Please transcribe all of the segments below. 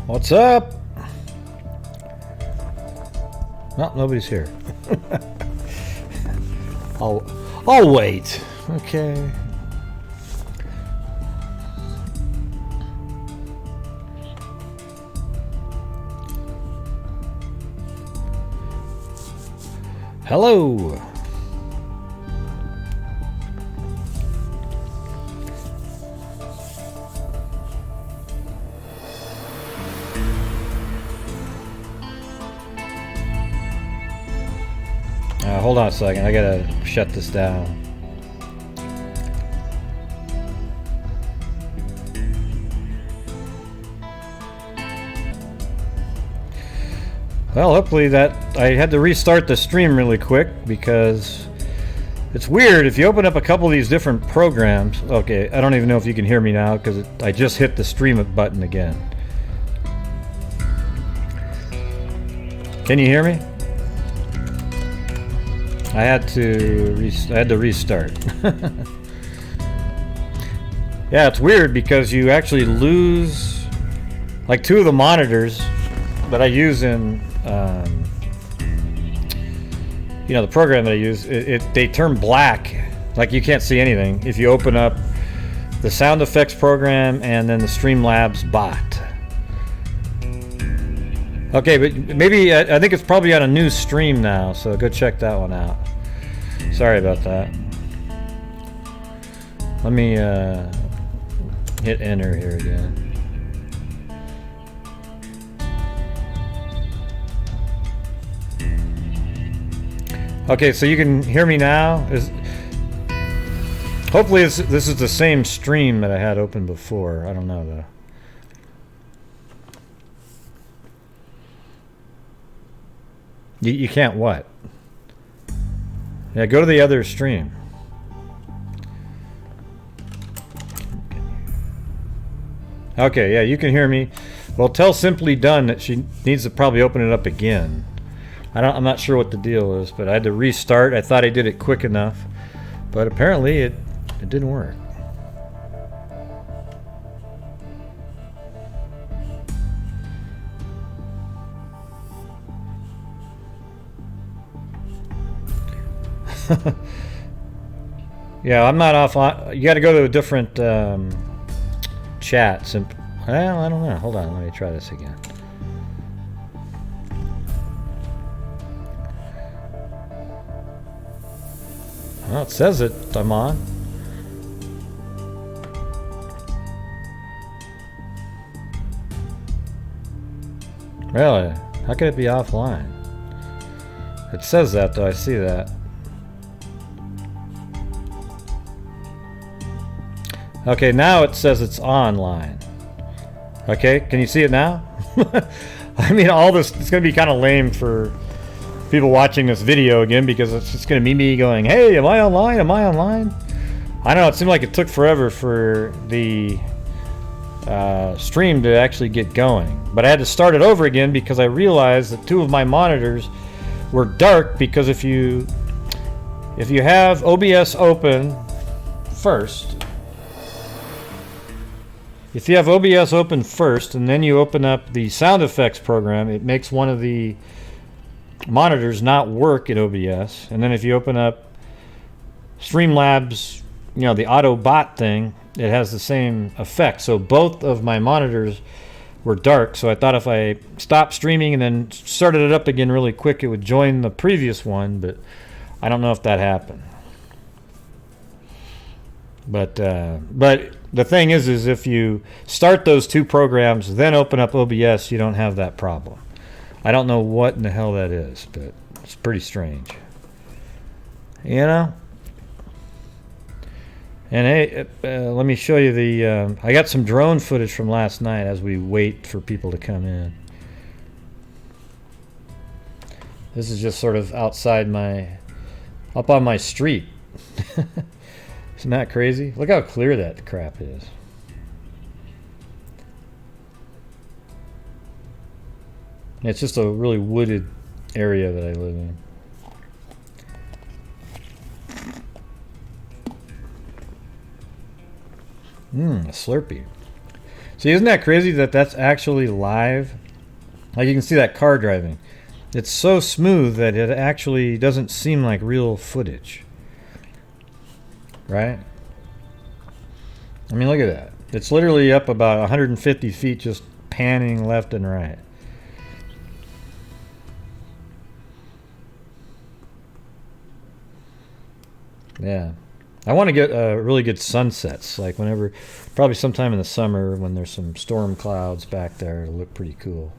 What's up? No, nobody's here. I'll wait. Okay. Hello. Hold on a second. I gotta shut this down. Well, hopefully that I had to restart the stream really quick because it's weird if you open up a couple of these different programs. Okay, I don't even know if you can hear me now because I just hit the stream button again. Can you hear me? I had to restart. Yeah, it's weird because you actually lose like two of the monitors that I use in you know, the program that I use. They turn black, like you can't see anything if you open up the sound effects program and then the Streamlabs bot. Okay, but maybe I think it's probably on a new stream now, so go check that one out. Sorry about that. Let me hit enter here again. Okay, so you can hear me now. Hopefully this is the same stream that I had open before. I don't know though. You can't what? Yeah, go to the other stream. Okay, yeah, you can hear me. Well, tell Simply Done that she needs to probably open it up again. I'm not sure what the deal is, but I had to restart. I thought I did it quick enough, but apparently it didn't work. Yeah, I'm not off. You got to go to a different chat. Well, I don't know. Hold on, let me try this again. Well, it says it. I'm on. Really? How could it be offline? It says that though. I see that. Okay, now it says it's online. Okay, can you see it now? I mean, all this, it's going to be kind of lame for people watching this video again because it's just going to be me going, hey, am I online? Am I online? I don't know, it seemed like it took forever for the stream to actually get going. But I had to start it over again because I realized that two of my monitors were dark because if you have OBS open first, if you have OBS open first and then you open up the sound effects program, it makes one of the monitors not work in OBS. And then if you open up Streamlabs, you know, the auto bot thing, it has the same effect. So both of my monitors were dark, so I thought if I stopped streaming and then started it up again really quick, it would join the previous one, but I don't know if that happened. But the thing is if you start those two programs, then open up OBS, you don't have that problem. I don't know what in the hell that is, but it's pretty strange. You know? And hey, let me show you the... I got some drone footage from last night as we wait for people to come in. This is just sort of outside up on my street. Isn't that crazy? Look how clear that crap is. It's just a really wooded area that I live in. A Slurpee. See, isn't that crazy that that's actually live? Like, you can see that car driving. It's so smooth that it actually doesn't seem like real footage. Right? I mean, look at that. It's literally up about 150 feet just panning left and right. Yeah. I want to get really good sunsets, like whenever, probably sometime in the summer when there's some storm clouds back there. It'll look pretty cool.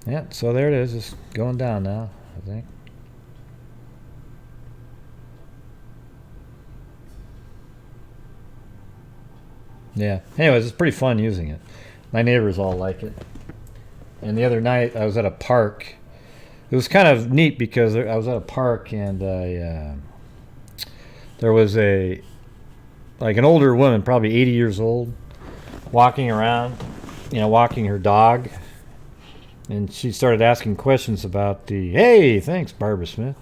Yeah, so there it is. It's going down now, I think. Yeah. Anyways, it's pretty fun using it. My neighbors all like it. And the other night, I was at a park. It was kind of neat because I was at a park and there was an older woman, probably 80 years old, walking around, walking her dog. And she started asking questions about hey, thanks, Barbara Smith.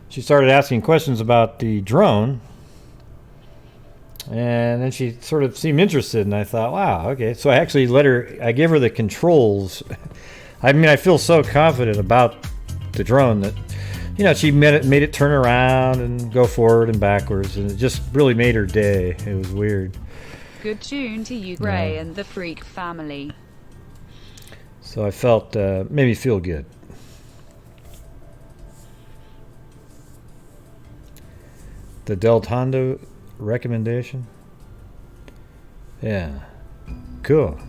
She started asking questions about the drone. And then she sort of seemed interested, and I thought, wow, okay. So I actually I gave her the controls. I mean, I feel so confident about the drone that, she made it turn around and go forward and backwards, and it just really made her day. It was weird. Good tune to you, Gray, and the Freak family. So I felt, made me feel good. The Del Tondo recommendation? Yeah. Cool.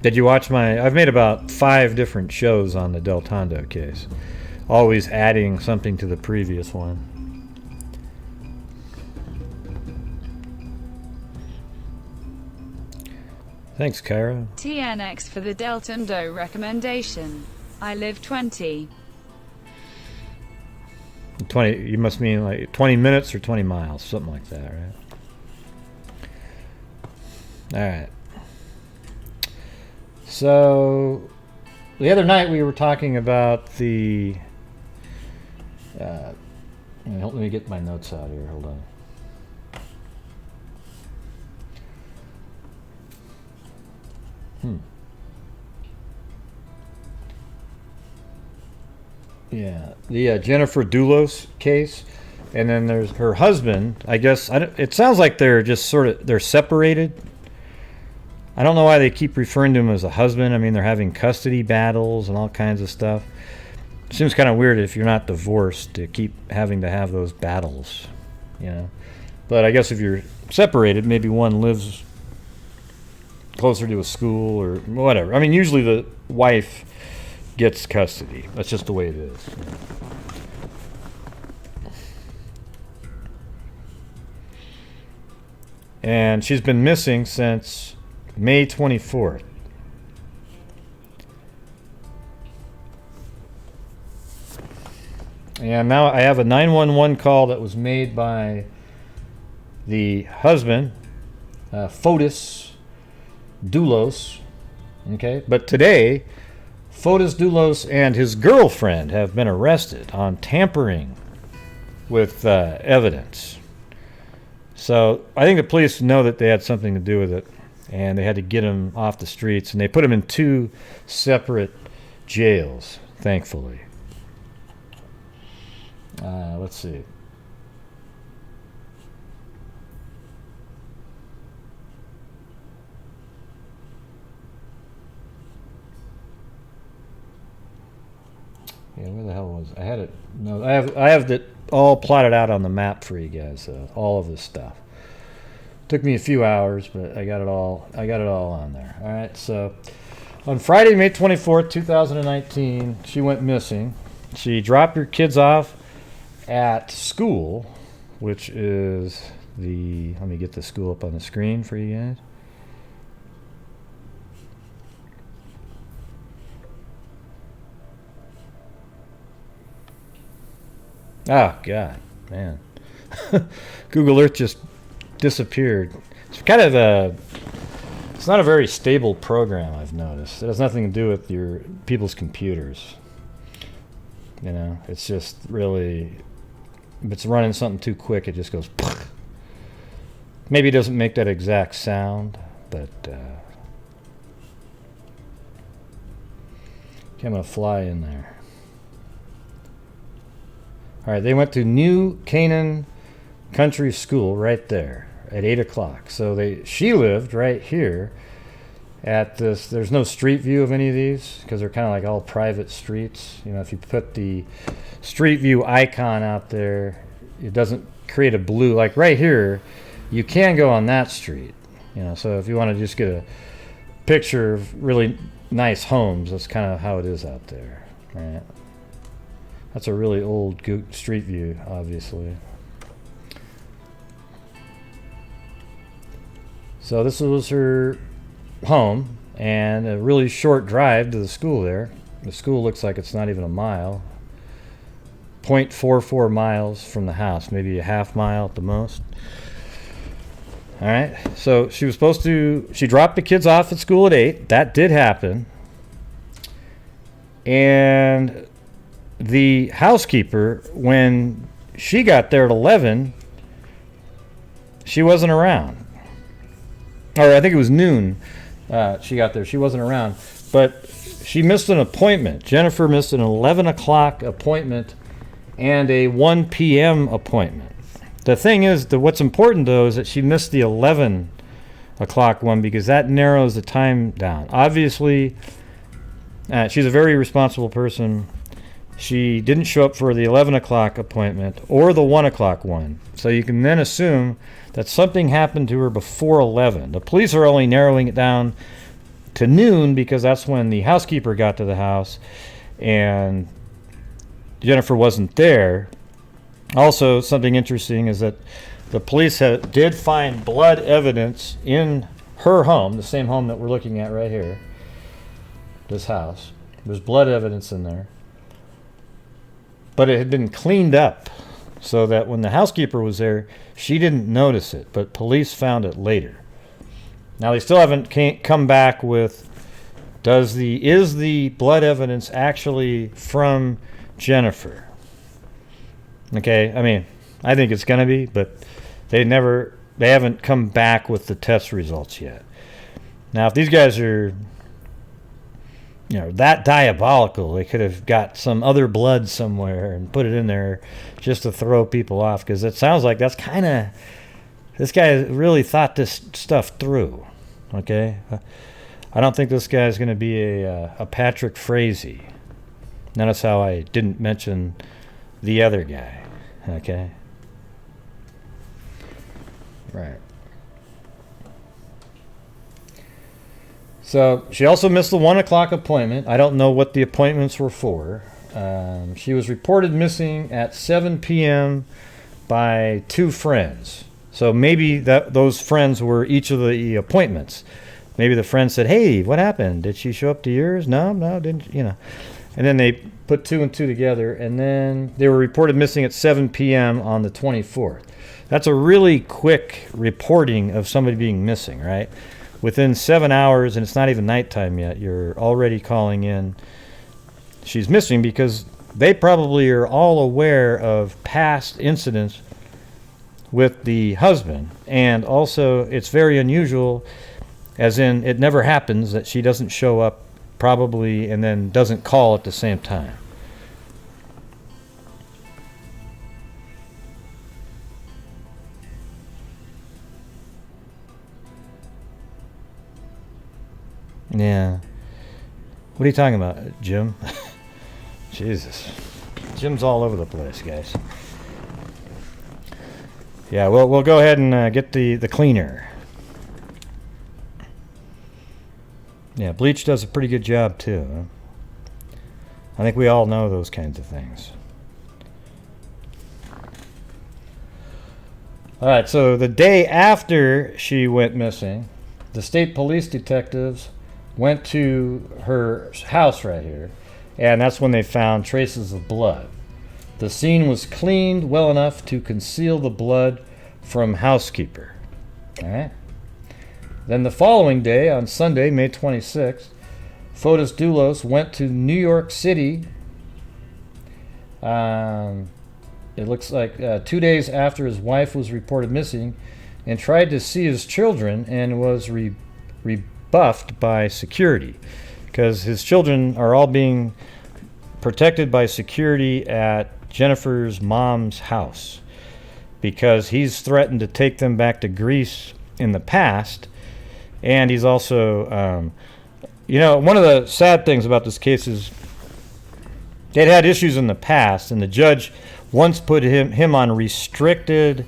Did you watch I've made about 5 different shows on the Del Tondo case. Always adding something to the previous one. Thanks, Kyra. TNX for the Del Tondo recommendation. I live 20. 20, you must mean like 20 minutes or 20 miles, something like that, right? All right. So, the other night we were talking about the... let me get my notes out here. Hold on. Yeah, the Jennifer Dulos case, and then there's her husband. I guess it sounds like they're just they're separated. I don't know why they keep referring to him as a husband. I mean, they're having custody battles and all kinds of stuff. It seems kind of weird if you're not divorced to keep having to have those battles, But I guess if you're separated, maybe one lives closer to a school or whatever. I mean, usually the wife gets custody. That's just the way it is. And she's been missing since May 24th. And now I have a 911 call that was made by the husband, Fotis Dulos. Okay, but today, Fotis Dulos and his girlfriend have been arrested on tampering with evidence. So I think the police know that they had something to do with it, and they had to get him off the streets, and they put him in 2 separate jails, thankfully. Let's see. Yeah, where the hell was it? I had it. No, I have it all plotted out on the map for you guys. All of this stuff. Took me a few hours, but I got it all. I got it all on there. All right. So on Friday, May 24th, 2019, she went missing. She dropped her kids off at school, which is let me get the school up on the screen for you guys. Oh, God, man. Google Earth just disappeared. It's kind of it's not a very stable program, I've noticed. It has nothing to do with your people's computers. It's just really, if it's running something too quick, it just goes. Maybe it doesn't make that exact sound, but okay, I'm going to fly in there. All right, they went to New Canaan Country School right there at 8 o'clock. So she lived right here at this. There's no street view of any of these because they're kind of like all private streets. You know, if you put the street view icon out there, it doesn't create a blue. Like right here, you can go on that street. You know, so if you want to just get a picture of really nice homes, that's kind of how it is out there. Right? That's a really old street view, obviously. So this was her home, and a really short drive to the school there. The school looks like it's not even a mile. 0.44 miles from the house, maybe a half mile at the most. All right, so she dropped the kids off at school at 8. That did happen. And the housekeeper, when she got there at 11, she wasn't around. Or I think it was noon she got there. She wasn't around. But she missed an appointment. Jennifer missed an 11 o'clock appointment and a 1 p.m. appointment. The thing is, what's important, though, is that she missed the 11 o'clock one because that narrows the time down. Obviously, she's a very responsible person. She didn't show up for the 11 o'clock appointment or the 1 o'clock one. So you can then assume that something happened to her before 11. The police are only narrowing it down to noon because that's when the housekeeper got to the house and Jennifer wasn't there. Also, something interesting is that the police did find blood evidence in her home, the same home that we're looking at right here, this house. There's blood evidence in there. But it had been cleaned up so that when the housekeeper was there, she didn't notice it, but police found it later. Now, they still haven't come back with, is the blood evidence actually from Jennifer? Okay, I mean, I think it's going to be, but they haven't come back with the test results yet. Now, if these guys are, that diabolical, they could have got some other blood somewhere and put it in there just to throw people off, because it sounds like that's kind of, this guy really thought this stuff through. Okay, I don't think this guy's going to be a Patrick Frazee. Notice how I didn't mention the other guy. Okay, right. So she also missed the 1 o'clock appointment. I don't know what the appointments were for. She was reported missing at 7 p.m. by 2 friends. So maybe those friends were each of the appointments. Maybe the friend said, "Hey, what happened? Did she show up to yours?" No, didn't. And then they put 2 and 2 together, and then they were reported missing at 7 p.m. on the 24th. That's a really quick reporting of somebody being missing, right? Within 7 hours, and it's not even nighttime yet, you're already calling in, she's missing, because they probably are all aware of past incidents with the husband. And also, it's very unusual, as in it never happens that she doesn't show up probably and then doesn't call at the same time. Yeah. What are you talking about, Jim? Jesus. Jim's all over the place, guys. Yeah, we'll go ahead and get the cleaner. Yeah, bleach does a pretty good job, too. Huh? I think we all know those kinds of things. All right, so the day after she went missing, the state police detectives went to her house right here, and that's when they found traces of blood. The scene was cleaned well enough to conceal the blood from housekeeper. All right. Then the following day, on Sunday, May 26th, Fotis Dulos went to New York City. It looks like 2 days after his wife was reported missing, and tried to see his children and was rebuffed by security, because his children are all being protected by security at Jennifer's mom's house, because he's threatened to take them back to Greece in the past. And he's also, one of the sad things about this case is they'd had issues in the past, and the judge once put him on restricted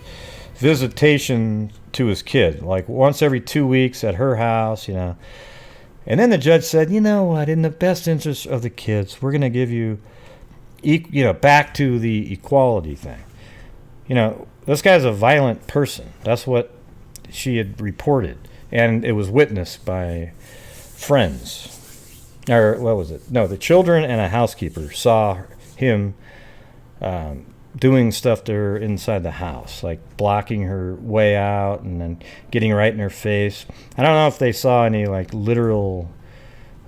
visitation to his kid, like once every 2 weeks at her house, And then the judge said, you know what, in the best interest of the kids, we're going to give you, back to the equality thing. This guy's a violent person. That's what she had reported. And it was witnessed by friends. Or what was it? No, the children and a housekeeper saw him doing stuff to her inside the house, like blocking her way out and then getting right in her face. I don't know if they saw any like literal,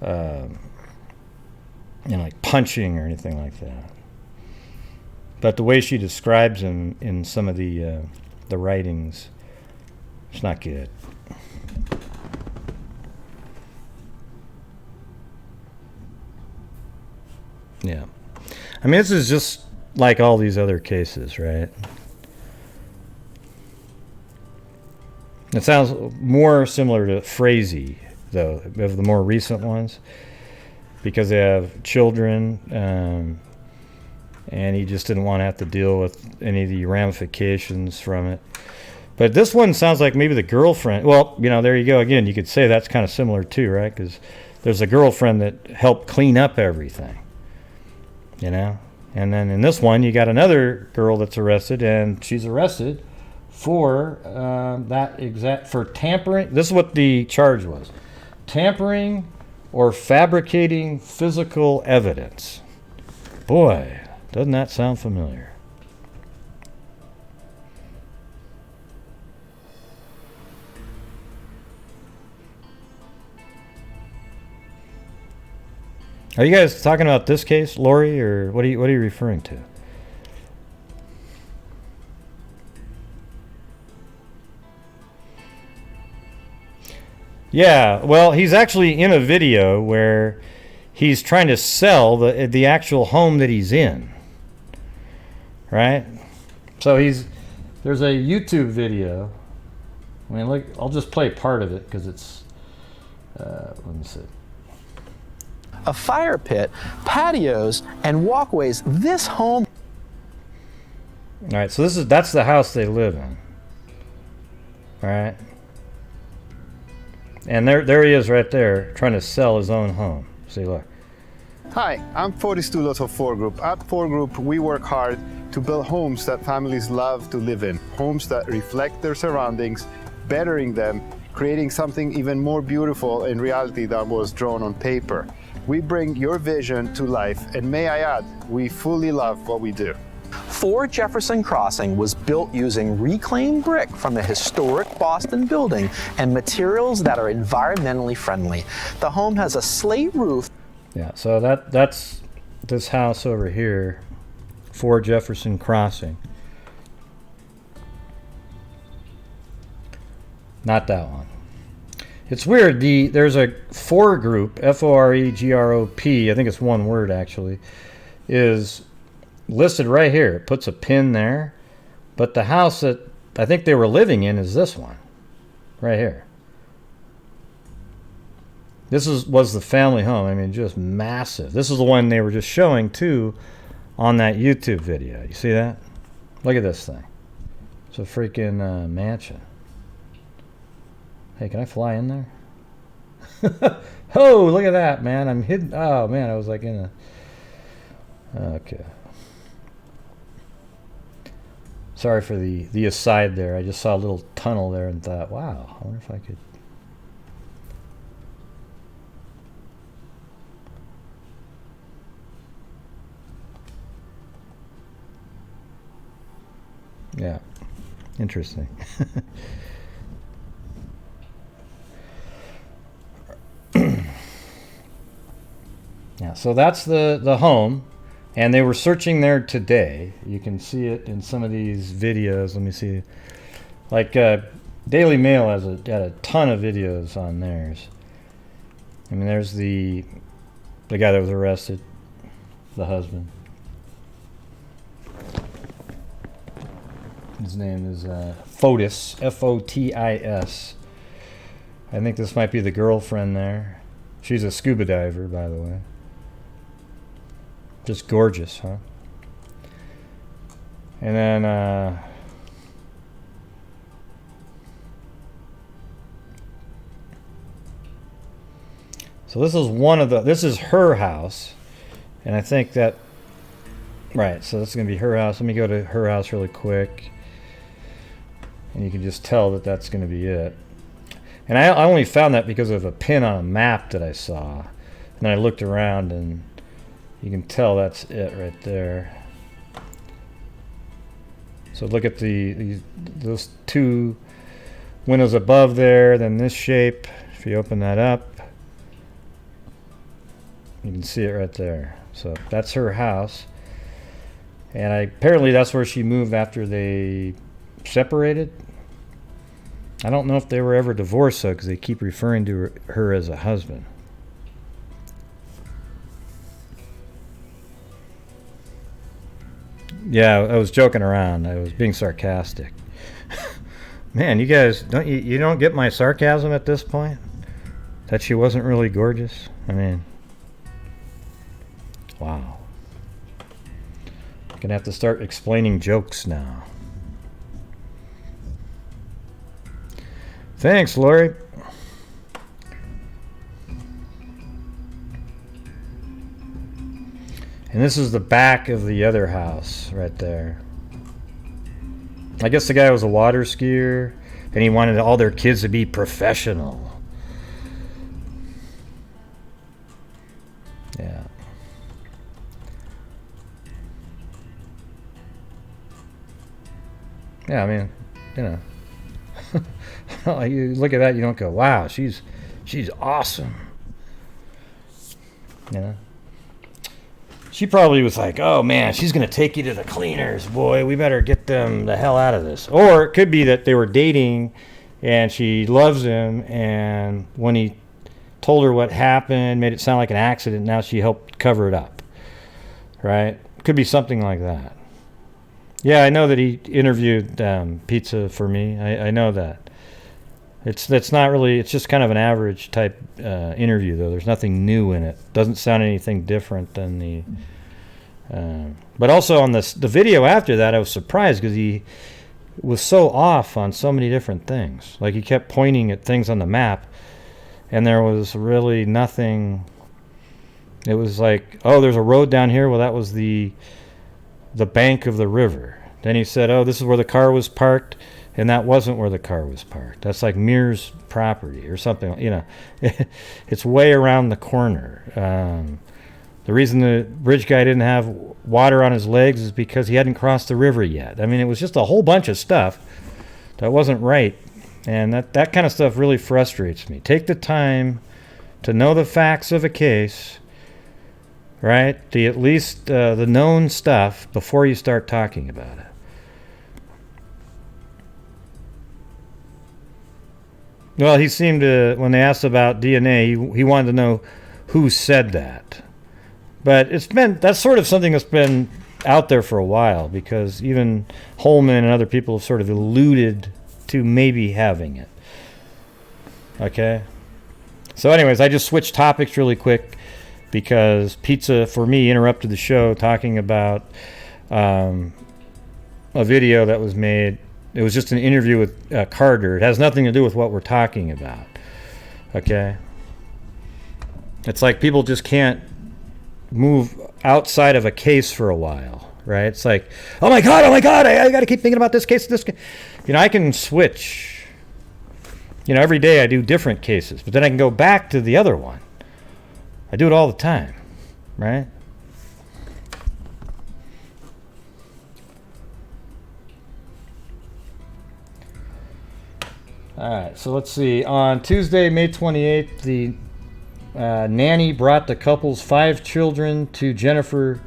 like punching or anything like that. But the way she describes him in some of the writings, it's not good. Yeah. I mean, this is just like all these other cases, right? It sounds more similar to Frazee, though, of the more recent ones, because they have children, and he just didn't want to have to deal with any of the ramifications from it. But this one sounds like maybe the girlfriend. Well, there you go again. You could say that's kind of similar too, right? Because there's a girlfriend that helped clean up everything, And then in this one, you got another girl that's arrested, and she's arrested for for tampering. This is what the charge was: tampering or fabricating physical evidence. Boy, doesn't that sound familiar? Are you guys talking about this case, Lori, or what are you referring to? Yeah, well, he's actually in a video where he's trying to sell the actual home that he's in. Right? So there's a YouTube video. I mean, look, I'll just play part of it because it's let me see. A fire pit, patios, and walkways. This home. All right, so that's the house they live in. All right, and there he is right there trying to sell his own home. See, look. Hi, I'm Dulos of 4 Group. At 4 Group, we work hard to build homes that families love to live in, homes that reflect their surroundings, bettering them, creating something even more beautiful in reality than was drawn on paper. We bring your vision to life, and may I add, we fully love what we do. 4 Jefferson Crossing was built using reclaimed brick from the historic Boston building and materials that are environmentally friendly. The home has a slate roof. Yeah, so that's this house over here, 4 Jefferson Crossing. Not that one. It's weird. There's a 4 group, FOREGROP, I think it's one word actually, is listed right here. It puts a pin there. But the house that I think they were living in is this one, right here. This was the family home. I mean, just massive. This is the one they were just showing too on that YouTube video. You see that? Look at this thing. It's a freaking mansion. Hey, can I fly in there? Oh, look at that, man. I'm hidden. Oh, man, I was like in a... Okay. Sorry for the aside there. I just saw a little tunnel there and thought, wow, I wonder if I could... Yeah. Interesting. Yeah, so that's the home, and they were searching there today. You can see it in some of these videos. Let me see. Like Daily Mail had a ton of videos on theirs. I mean, there's the guy that was arrested, the husband. His name is Fotis, Fotis. I think this might be the girlfriend there. She's a scuba diver, by the way. Just gorgeous, huh? And then so this is this is her house, and I think that, right, so this is going to be her house. Let me go to her house really quick, and you can just tell that that's going to be it. And I only found that because of a pin on a map that I saw, and then I looked around, and you can tell that's it right there. So look at those two windows above there, then this shape. If you open that up, you can see it right there. So that's her house. And apparently that's where she moved after they separated. I don't know if they were ever divorced, though, because they keep referring to her as a husband. Yeah, I was joking around. I was being sarcastic. Man, you guys, you don't get my sarcasm at this point? That she wasn't really gorgeous? I mean, wow. I'm gonna have to start explaining jokes now. Thanks, Lori. And this is the back of the other house right there. I guess the guy was a water skier, and he wanted all their kids to be professional. Yeah. Yeah, I mean, you know. You look at that, you don't go, wow, she's awesome. You know? She probably was like, oh man, she's going to take you to the cleaners, boy. We better get them the hell out of this. Or it could be that they were dating and she loves him, and when he told her what happened, made it sound like an accident, now she helped cover it up. Right? Could be something like that. Yeah, I know that he interviewed Pizza for me. I know that. That's not really, it's just kind of an average type interview, though. There's nothing new in it. Doesn't sound anything different than the but also on the video after that, I was surprised because he was so off on so many different things. Like, he kept pointing at things on the map, and there was really nothing. It was like, oh, there's a road down here. Well, that was the bank of the river. Then he said, oh, this is where the car was parked. And that wasn't where the car was parked. That's like Mears property or something. You know, it's way around the corner. The reason the bridge guy didn't have water on his legs is because he hadn't crossed the river yet. I mean, it was just a whole bunch of stuff that wasn't right. And that kind of stuff really frustrates me. Take the time to know the facts of a case, right? At least the known stuff before you start talking about it. Well, he seemed to, when they asked about DNA, he wanted to know who said that. But that's sort of something that's been out there for a while, because even Holman and other people have sort of alluded to maybe having it. Okay? So anyways, I just switched topics really quick because Pizza, for me, interrupted the show talking about a video that was made. It was just an interview with Carter. It has nothing to do with what we're talking about. Okay? It's like people just can't move outside of a case for a while, right? It's like, oh my God, I got to keep thinking about this case. You know, I can switch. You know, every day I do different cases, but then I can go back to the other one. I do it all the time, right? All right, so let's see. On Tuesday, May 28th, the nanny brought the couple's 5 children to Jennifer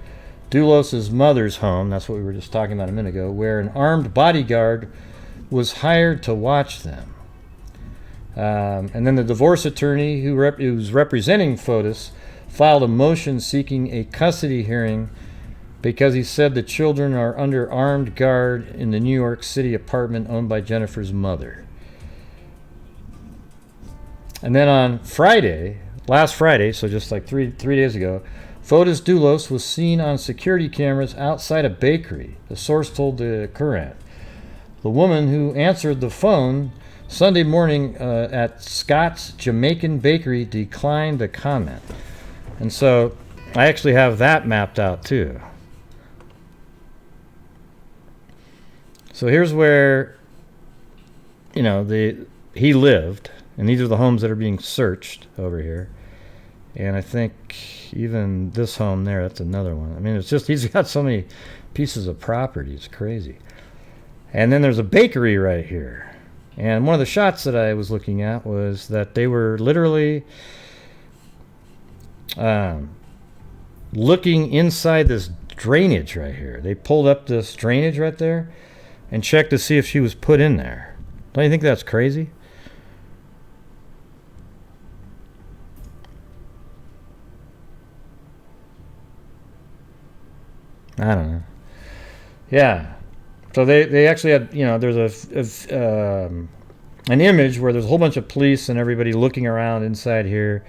Dulos' mother's home. That's what we were just talking about a minute ago, where an armed bodyguard was hired to watch them. And then the divorce attorney who's representing Fotis filed a motion seeking a custody hearing because he said the children are under armed guard in the New York City apartment owned by Jennifer's mother. And then on Friday, last Friday, so just like three days ago, Fotis Dulos was seen on security cameras outside a bakery, the source told the Courant. The woman who answered the phone Sunday morning at Scott's Jamaican Bakery declined to comment. And so I actually have that mapped out too. So here's where, you know, he lived, and these are the homes that are being searched over here. And I think even this home there, that's another one. I mean, it's just, he's got so many pieces of property. It's crazy. And then there's a bakery right here. And one of the shots that I was looking at was that they were literally looking inside this drainage right here. They pulled up this drainage right there and checked to see if she was put in there. Don't you think that's crazy? I don't know. Yeah. So they actually had, you know, there's an image where there's a whole bunch of police and everybody looking around inside here.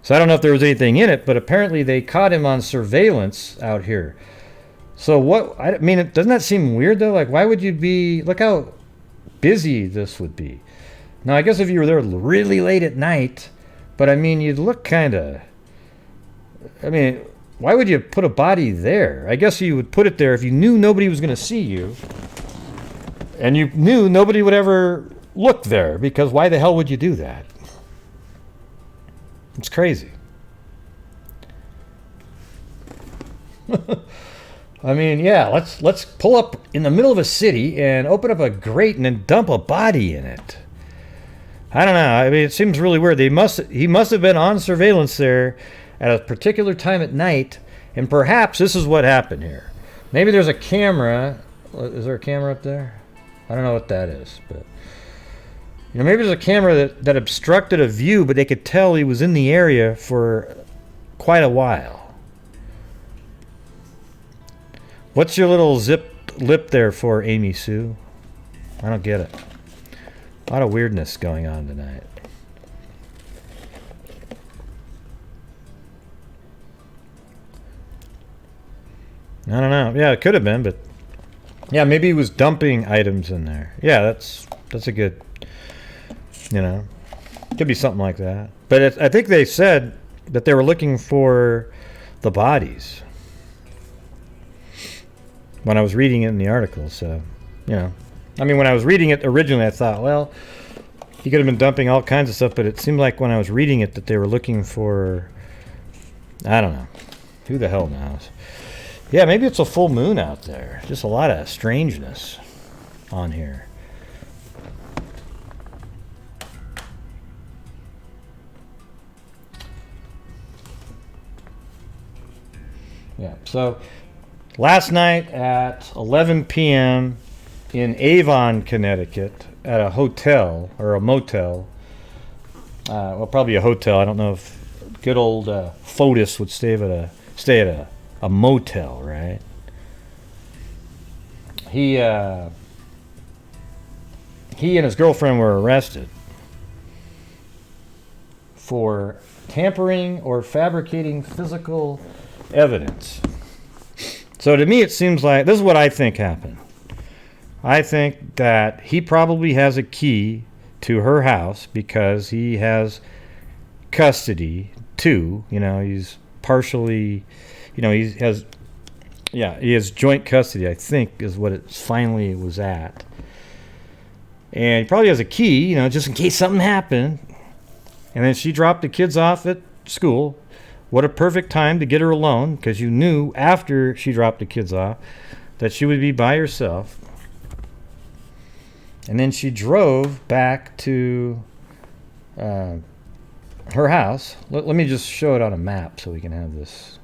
So I don't know if there was anything in it, but apparently they caught him on surveillance out here. So what, I mean, doesn't that seem weird though? Like, why would you be, look how busy this would be. Now, I guess if you were there really late at night, but I mean, you'd look kind of, I mean, why would you put a body there? I guess you would put it there if you knew nobody was going to see you. And you knew nobody would ever look there, because why the hell would you do that? It's crazy. I mean, yeah, let's pull up in the middle of a city and open up a grate and then dump a body in it. I don't know. I mean, it seems really weird. He must have been on surveillance there at a particular time at night, and perhaps this is what happened here. Maybe there's a camera. Is there a camera up there? I don't know what that is, but you know, maybe there's a camera that obstructed a view, but they could tell he was in the area for quite a while. What's your little zipped lip there for, Amy Sue? I don't get it. A lot of weirdness going on tonight. I don't know. Yeah, it could have been, but yeah, maybe he was dumping items in there. Yeah, that's a good, you know, could be something like that. But I think they said that they were looking for the bodies when I was reading it in the article. So, you know, I mean, when I was reading it originally, I thought, well, he could have been dumping all kinds of stuff, but it seemed like when I was reading it that they were looking for, I don't know, who the hell knows. Yeah, maybe it's a full moon out there. Just a lot of strangeness on here. Yeah, so last night at 11 p.m. in Avon, Connecticut, at a hotel or a motel, well, probably a hotel. I don't know if good old Fotis would stay at a motel, right? He and his girlfriend were arrested for tampering or fabricating physical evidence. So to me, it seems like this is what I think happened. I think that he probably has a key to her house because he has custody too. You know, he's partially, you know, he has joint custody, I think, is what it finally was at. And he probably has a key, you know, just in case something happened. And then she dropped the kids off at school. What a perfect time to get her alone, because you knew after she dropped the kids off that she would be by herself. And then she drove back to her house. Let me just show it on a map so we can have this.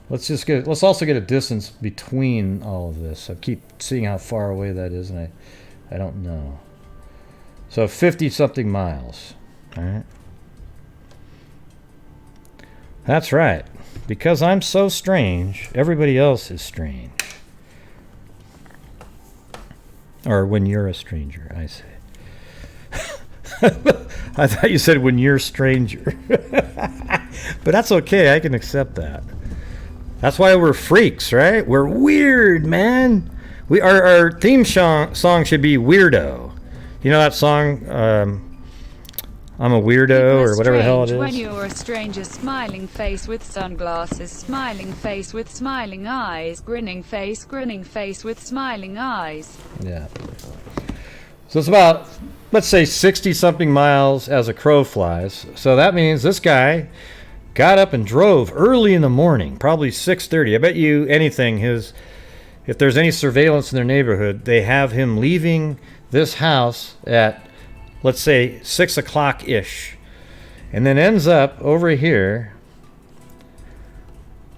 Let's also get a distance between all of this. I keep seeing how far away that is, and I I don't know. So 50-something miles. All right. That's right. Because I'm so strange, everybody else is strange. Or when you're a stranger, I say. I thought you said when you're a stranger. But that's okay. I can accept that. That's why we're freaks, right? We're weird, man. Our theme song should be Weirdo. You know that song, I'm a Weirdo, or whatever the hell it is? When you're a stranger, smiling face with sunglasses, smiling face with smiling eyes, grinning face with smiling eyes. Yeah. So it's about, let's say, 60-something miles as a crow flies. So that means this guy got up and drove early in the morning, probably 6:30. I bet you anything, if there's any surveillance in their neighborhood, they have him leaving this house at, let's say, 6 o'clock-ish. And then ends up over here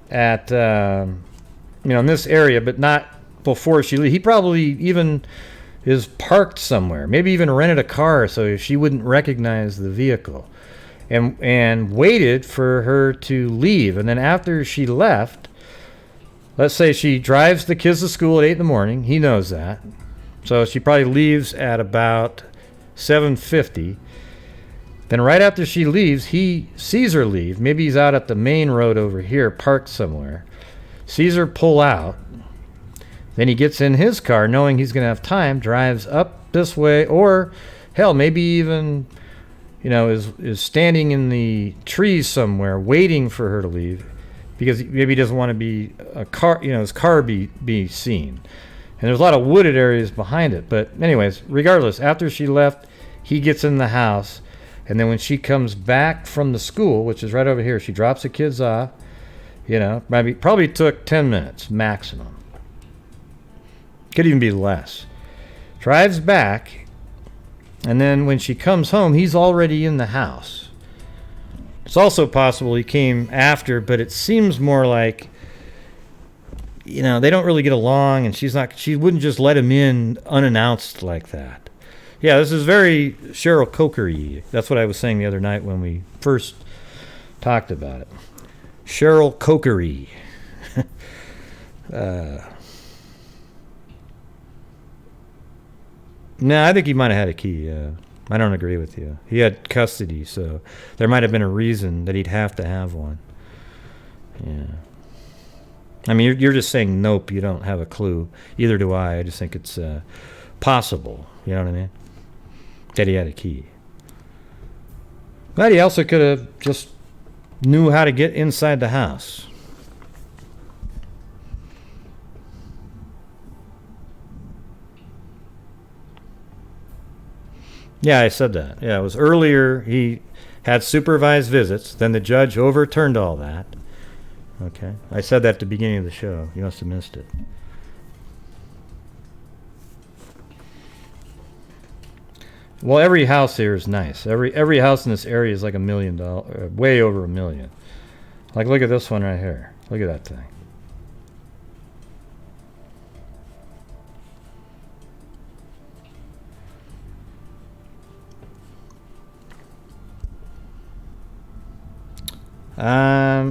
at, in this area, but not before she leaves. He probably even is parked somewhere, maybe even rented a car so she wouldn't recognize the vehicle, and waited for her to leave. And then after she left, let's say she drives the kids to school at 8 in the morning. He knows that. So she probably leaves at about 7:50. Then right after she leaves, he sees her leave. Maybe he's out at the main road over here, parked somewhere. Sees her pull out. Then he gets in his car, knowing he's going to have time, drives up this way, or hell, maybe even, is standing in the trees somewhere, waiting for her to leave, because maybe he doesn't want to be his car be seen. And there's a lot of wooded areas behind it. But anyways, regardless, after she left, he gets in the house. And then when she comes back from the school, which is right over here, she drops the kids off. Probably took 10 minutes maximum. Could even be less. Drives back, and then when she comes home, he's already in the house. It's also possible he came after, but it seems more like, they don't really get along, and she wouldn't just let him in unannounced like that. Yeah, this is very Cheryl Coker-y. That's what I was saying the other night when we first talked about it. Cheryl Coker-y. No, I think he might have had a key. I don't agree with you. He had custody, so there might have been a reason that he'd have to have one. Yeah. I mean, you're just saying nope, you don't have a clue. Either do I. I just think it's possible. You know what I mean? That he had a key. But he also could have just knew how to get inside the house. Yeah, I said that. Yeah, it was earlier. He had supervised visits. Then the judge overturned all that. Okay. I said that at the beginning of the show. You must have missed it. Well, every house here is nice. Every house in this area is like $1 million, way over $1 million. Like, look at this one right here. Look at that thing.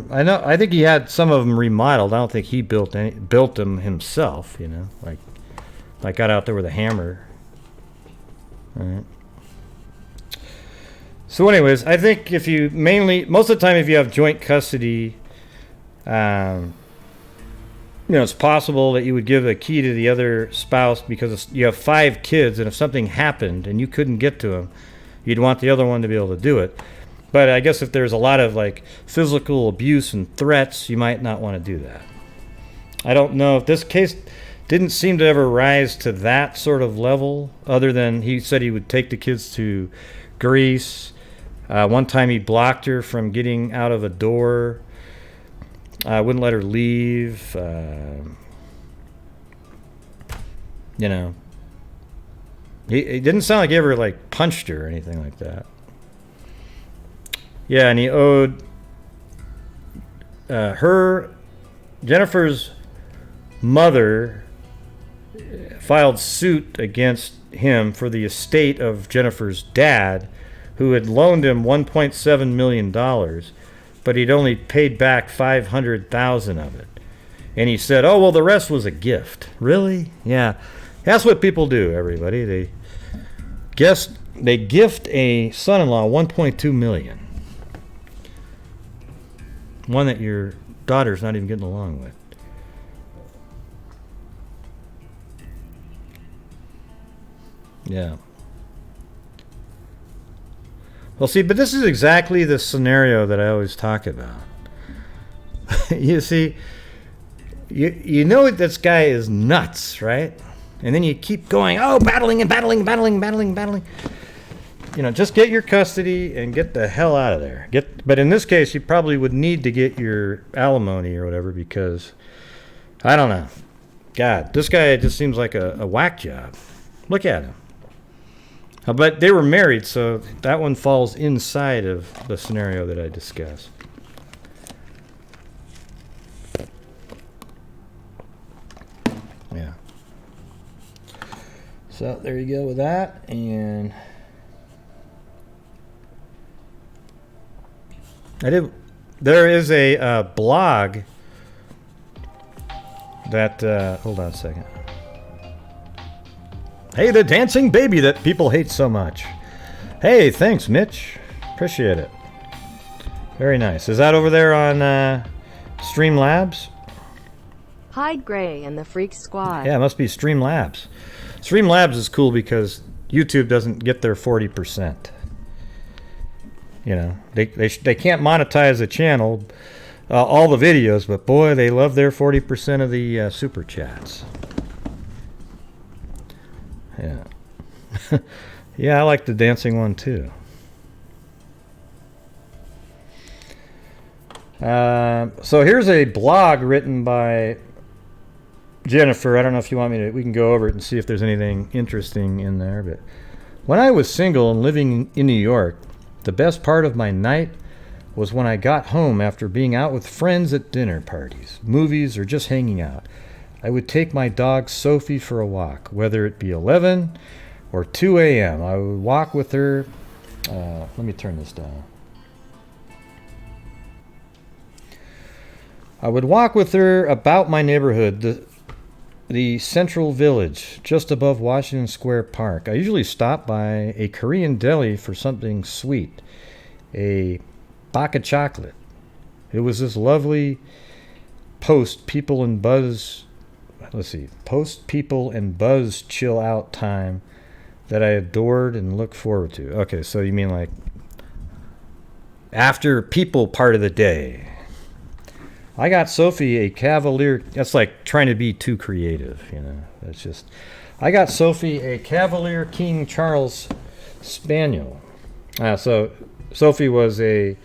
I know. I think he had some of them remodeled. I don't think he built them himself. Like got out there with a hammer. All right. So, anyways, I think most of the time, if you have joint custody, it's possible that you would give a key to the other spouse because you have 5 kids, and if something happened and you couldn't get to them, you'd want the other one to be able to do it. But I guess if there's a lot of physical abuse and threats, you might not want to do that. I don't know if this case didn't seem to ever rise to that sort of level, other than he said he would take the kids to Greece. One time he blocked her from getting out of a door. Wouldn't let her leave. He didn't sound like he ever punched her or anything like that. Yeah, and he owed Jennifer's mother filed suit against him for the estate of Jennifer's dad, who had loaned him $1.7 million, but he'd only paid back $500,000 of it. And he said, oh, well, the rest was a gift. Really? Yeah. That's what people do, everybody. They gift a son-in-law $1.2 million. One that your daughter's not even getting along with. Yeah. Well, see, but this is exactly the scenario that I always talk about. You see, you know this guy is nuts, right? And then you keep going, oh, battling. You know, just get your custody and get the hell out of there. But in this case, you probably would need to get your alimony or whatever because, I don't know. God, this guy just seems like a whack job. Look at him. But they were married, so that one falls inside of the scenario that I discussed. Yeah. So there you go with that, and there is a blog that hold on a second. Hey, the dancing baby that people hate so much. Hey, thanks, Mitch. Appreciate it. Very nice. Is that over there on Streamlabs? Hi, Gray and the Freak Squad. Yeah, it must be Streamlabs. Streamlabs is cool because YouTube doesn't get their 40%. You know, they can't monetize a channel, all the videos, but boy, they love their 40% of the super chats. Yeah. Yeah, I like the dancing one too. So here's a blog written by Jennifer. I don't know if you want me to, we can go over it and see if there's anything interesting in there. But when I was single and living in New York, the best part of my night was when I got home after being out with friends at dinner parties, movies, or just hanging out. I would take my dog Sophie for a walk, whether it be 11 or 2 a.m. I would walk with her. Let me turn this down. I would walk with her about my neighborhood, the Central Village, just above Washington Square Park. I usually stop by a Korean deli for something sweet, a baka chocolate. It was this lovely post people and buzz chill out time that I adored and looked forward to. Okay, so you mean like after people part of the day. I got Sophie a Cavalier. That's like trying to be too creative, you know. That's just. I got Sophie a Cavalier King Charles Spaniel. So Sophie was a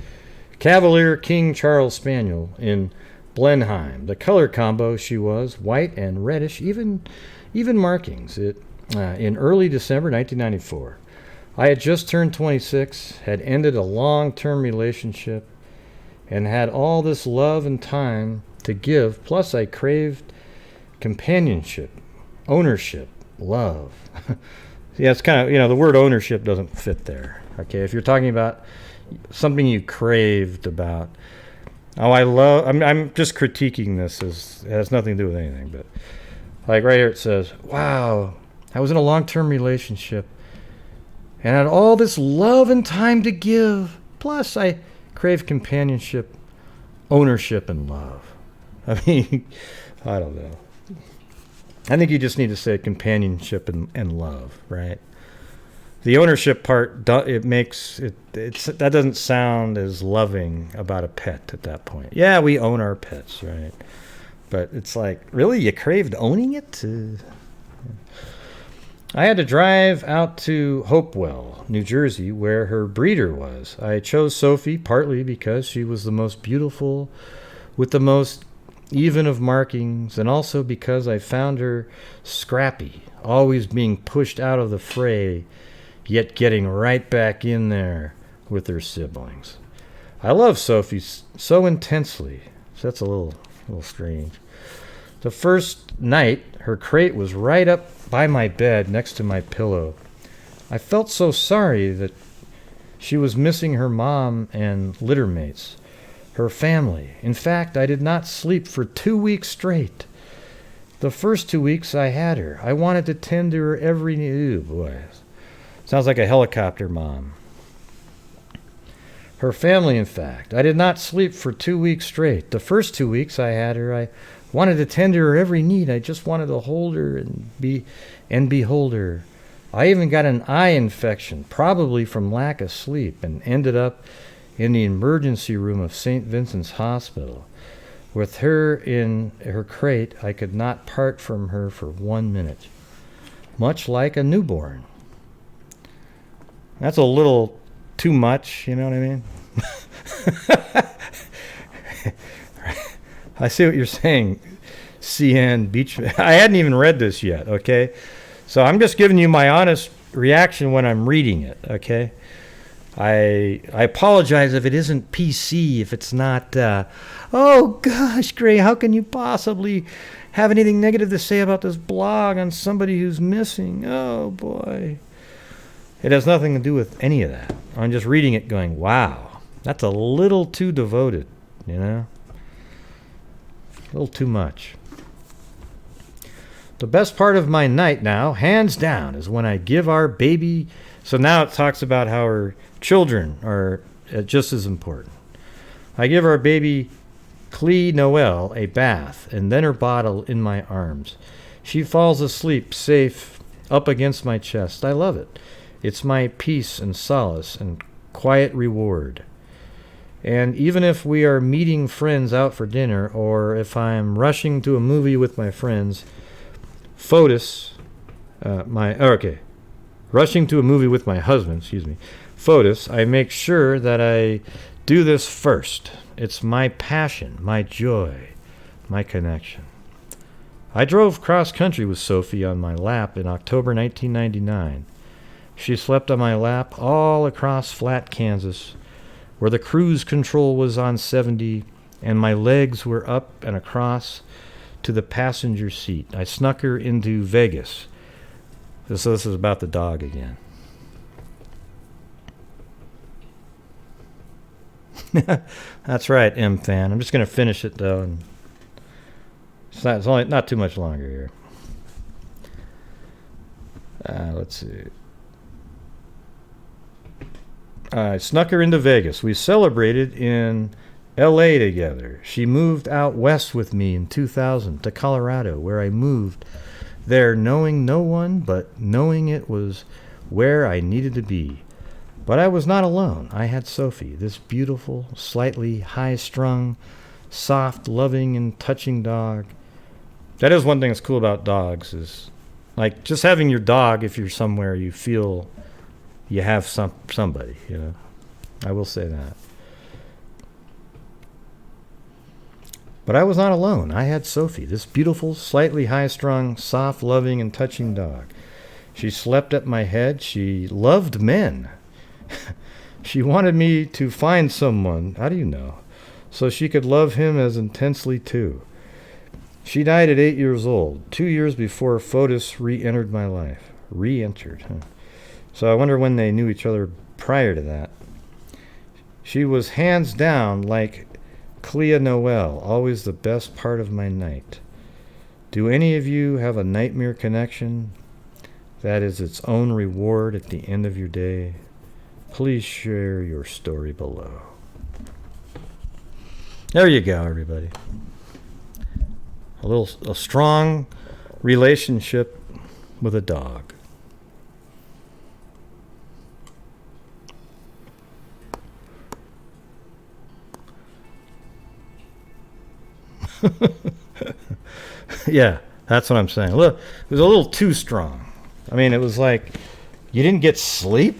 Cavalier King Charles Spaniel in Blenheim. The color combo she was white and reddish, even markings. In early December 1994. I had just turned 26, had ended a long-term relationship, and had all this love and time to give. Plus, I craved companionship, ownership, love. Yeah, it's kind of, you know, the word ownership doesn't fit there. Okay, if you're talking about something you craved about, I'm just critiquing this as it has nothing to do with anything, but like right here it says, wow, I was in a long-term relationship and had all this love and time to give. Plus, I crave companionship, ownership, and love. I mean, I don't know. I think you just need to say companionship and love, right? The ownership part, that doesn't sound as loving about a pet at that point. Yeah, we own our pets, right? But it's like, really, you craved owning it? I had to drive out to Hopewell, New Jersey, where her breeder was. I chose Sophie partly because she was the most beautiful, with the most even of markings, and also because I found her scrappy, always being pushed out of the fray, yet getting right back in there with her siblings. I love Sophie so intensely. So that's a little strange. The first night, her crate was right up by my bed next to my pillow. I felt so sorry that she was missing her mom and litter mates, her family. In fact, I did not sleep for 2 weeks straight. The first 2 weeks I had her. I wanted to tend to her every need. Ooh, boy. Sounds like a helicopter mom. Her family, in fact. I did not sleep for 2 weeks straight. The first 2 weeks I had her, I wanted to tend to her every need. I just wanted to hold her and behold her. I even got an eye infection, probably from lack of sleep, and ended up in the emergency room of St. Vincent's Hospital. With her in her crate, I could not part from her for 1 minute, much like a newborn. That's a little too much, you know what I mean? I see what you're saying, CN Beach. I hadn't even read this yet, okay? So I'm just giving you my honest reaction when I'm reading it, okay? I apologize if it isn't PC, if it's not, oh gosh, Gray, how can you possibly have anything negative to say about this blog on somebody who's missing? Oh boy. It has nothing to do with any of that. I'm just reading it going, wow, that's a little too devoted, you know? A little too much. The best part of my night now, hands down, is when I give our baby... So now it talks about how her children are just as important. I give our baby Clee Noel a bath and then her bottle in my arms. She falls asleep safe up against my chest. I love it. It's my peace and solace and quiet reward. And even if we are meeting friends out for dinner, or if I'm rushing to a movie with my friends, rushing to a movie with my husband, Fotis, I make sure that I do this first. It's my passion, my joy, my connection. I drove cross country with Sophie on my lap in October 1999. She slept on my lap all across flat Kansas, where the cruise control was on 70, and my legs were up and across to the passenger seat. I snuck her into Vegas. So this is about the dog again. That's right, M fan. I'm just going to finish it though, and it's only not too much longer here. Let's see. I snuck her into Vegas. We celebrated in L.A. together. She moved out west with me in 2000 to Colorado, where I moved there knowing no one, but knowing it was where I needed to be. But I was not alone. I had Sophie, this beautiful, slightly high-strung, soft, loving, and touching dog. That is one thing that's cool about dogs, is like just having your dog, if you're somewhere you feel you have somebody, you know. I will say that. But I was not alone. I had Sophie, this beautiful, slightly high-strung, soft, loving, and touching dog. She slept at my head. She loved men. She wanted me to find someone, how do you know, so she could love him as intensely too. She died at 8 years old, 2 years before Fotis re-entered my life. Re-entered, huh? So I wonder when they knew each other prior to that. She was hands down like Clea Noel, always the best part of my night. Do any of you have a nightmare connection that is its own reward at the end of your day? Please share your story below. There you go, everybody. A strong relationship with a dog. Yeah, that's what I'm saying. Look, it was a little too strong. I mean, it was like you didn't get sleep.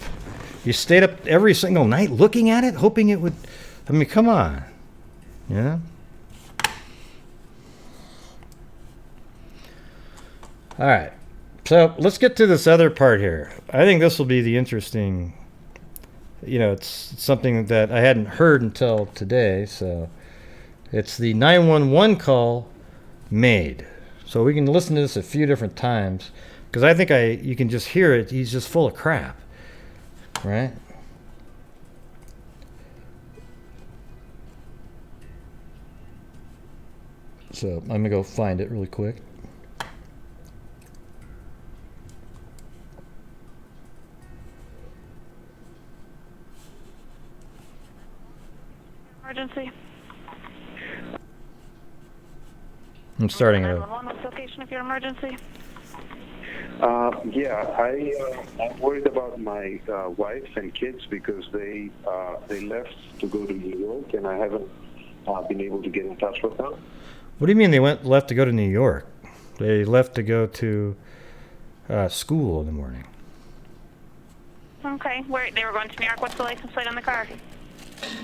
You stayed up every single night looking at it, hoping it would... I mean, come on. Yeah? All right. So let's get to this other part here. I think this will be the interesting... You know, it's something that I hadn't heard until today, so... It's the 911 call made. So we can listen to this a few different times. Because I think you can just hear it. He's just full of crap, right? So I'm gonna go find it really quick. Emergency. I'm starting it over. 911, what's the location of your emergency? I'm worried about my wife and kids because they left to go to New York, and I haven't been able to get in touch with them. What do you mean they left to go to New York? They left to go to school in the morning. Okay, they were going to New York. What's the license plate on the car?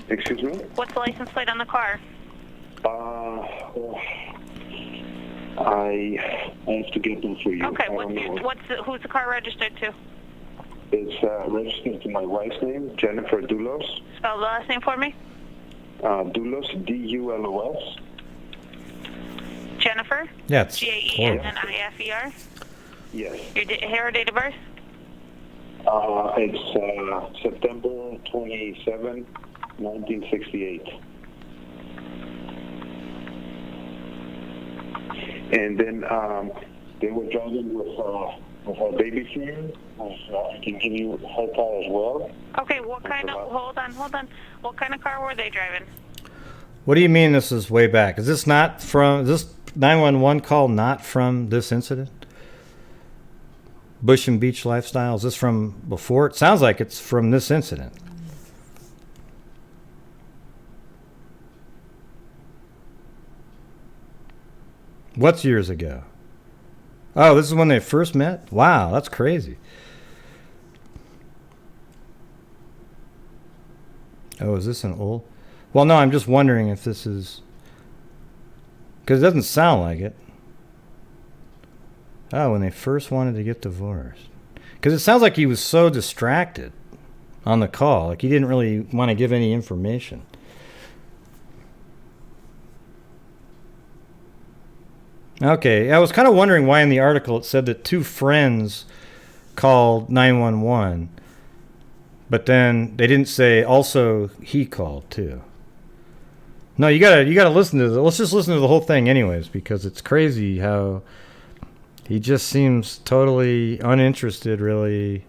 Excuse me? What's the license plate on the car? I have to get them for you. Okay, who's the car registered to? It's registered to my wife's name, Jennifer Dulos. Spell the last name for me. Dulos, D-U-L-O-S. Jennifer? Yeah, it's Jennifer. Yes. Your hair or date of birth? It's September 27, 1968. And then they were driving with her baby friend. I can give you her car as well. Okay, hold on. What kind of car were they driving? What do you mean this is way back? Is this 911 call not from this incident? Bush and Beach Lifestyle, is this from before? It sounds like it's from this incident. What's years ago? Oh, this is when they first met? Wow, that's crazy. Oh, is this an old? Well, no, I'm just wondering if this is... Because it doesn't sound like it. Oh, when they first wanted to get divorced. Because it sounds like he was so distracted on the call. Like he didn't really want to give any information. Okay, I was kind of wondering why in the article it said that two friends called 911, but then they didn't say also he called too. No, you gotta listen to this. Let's just listen to the whole thing anyways, because it's crazy how he just seems totally uninterested, really.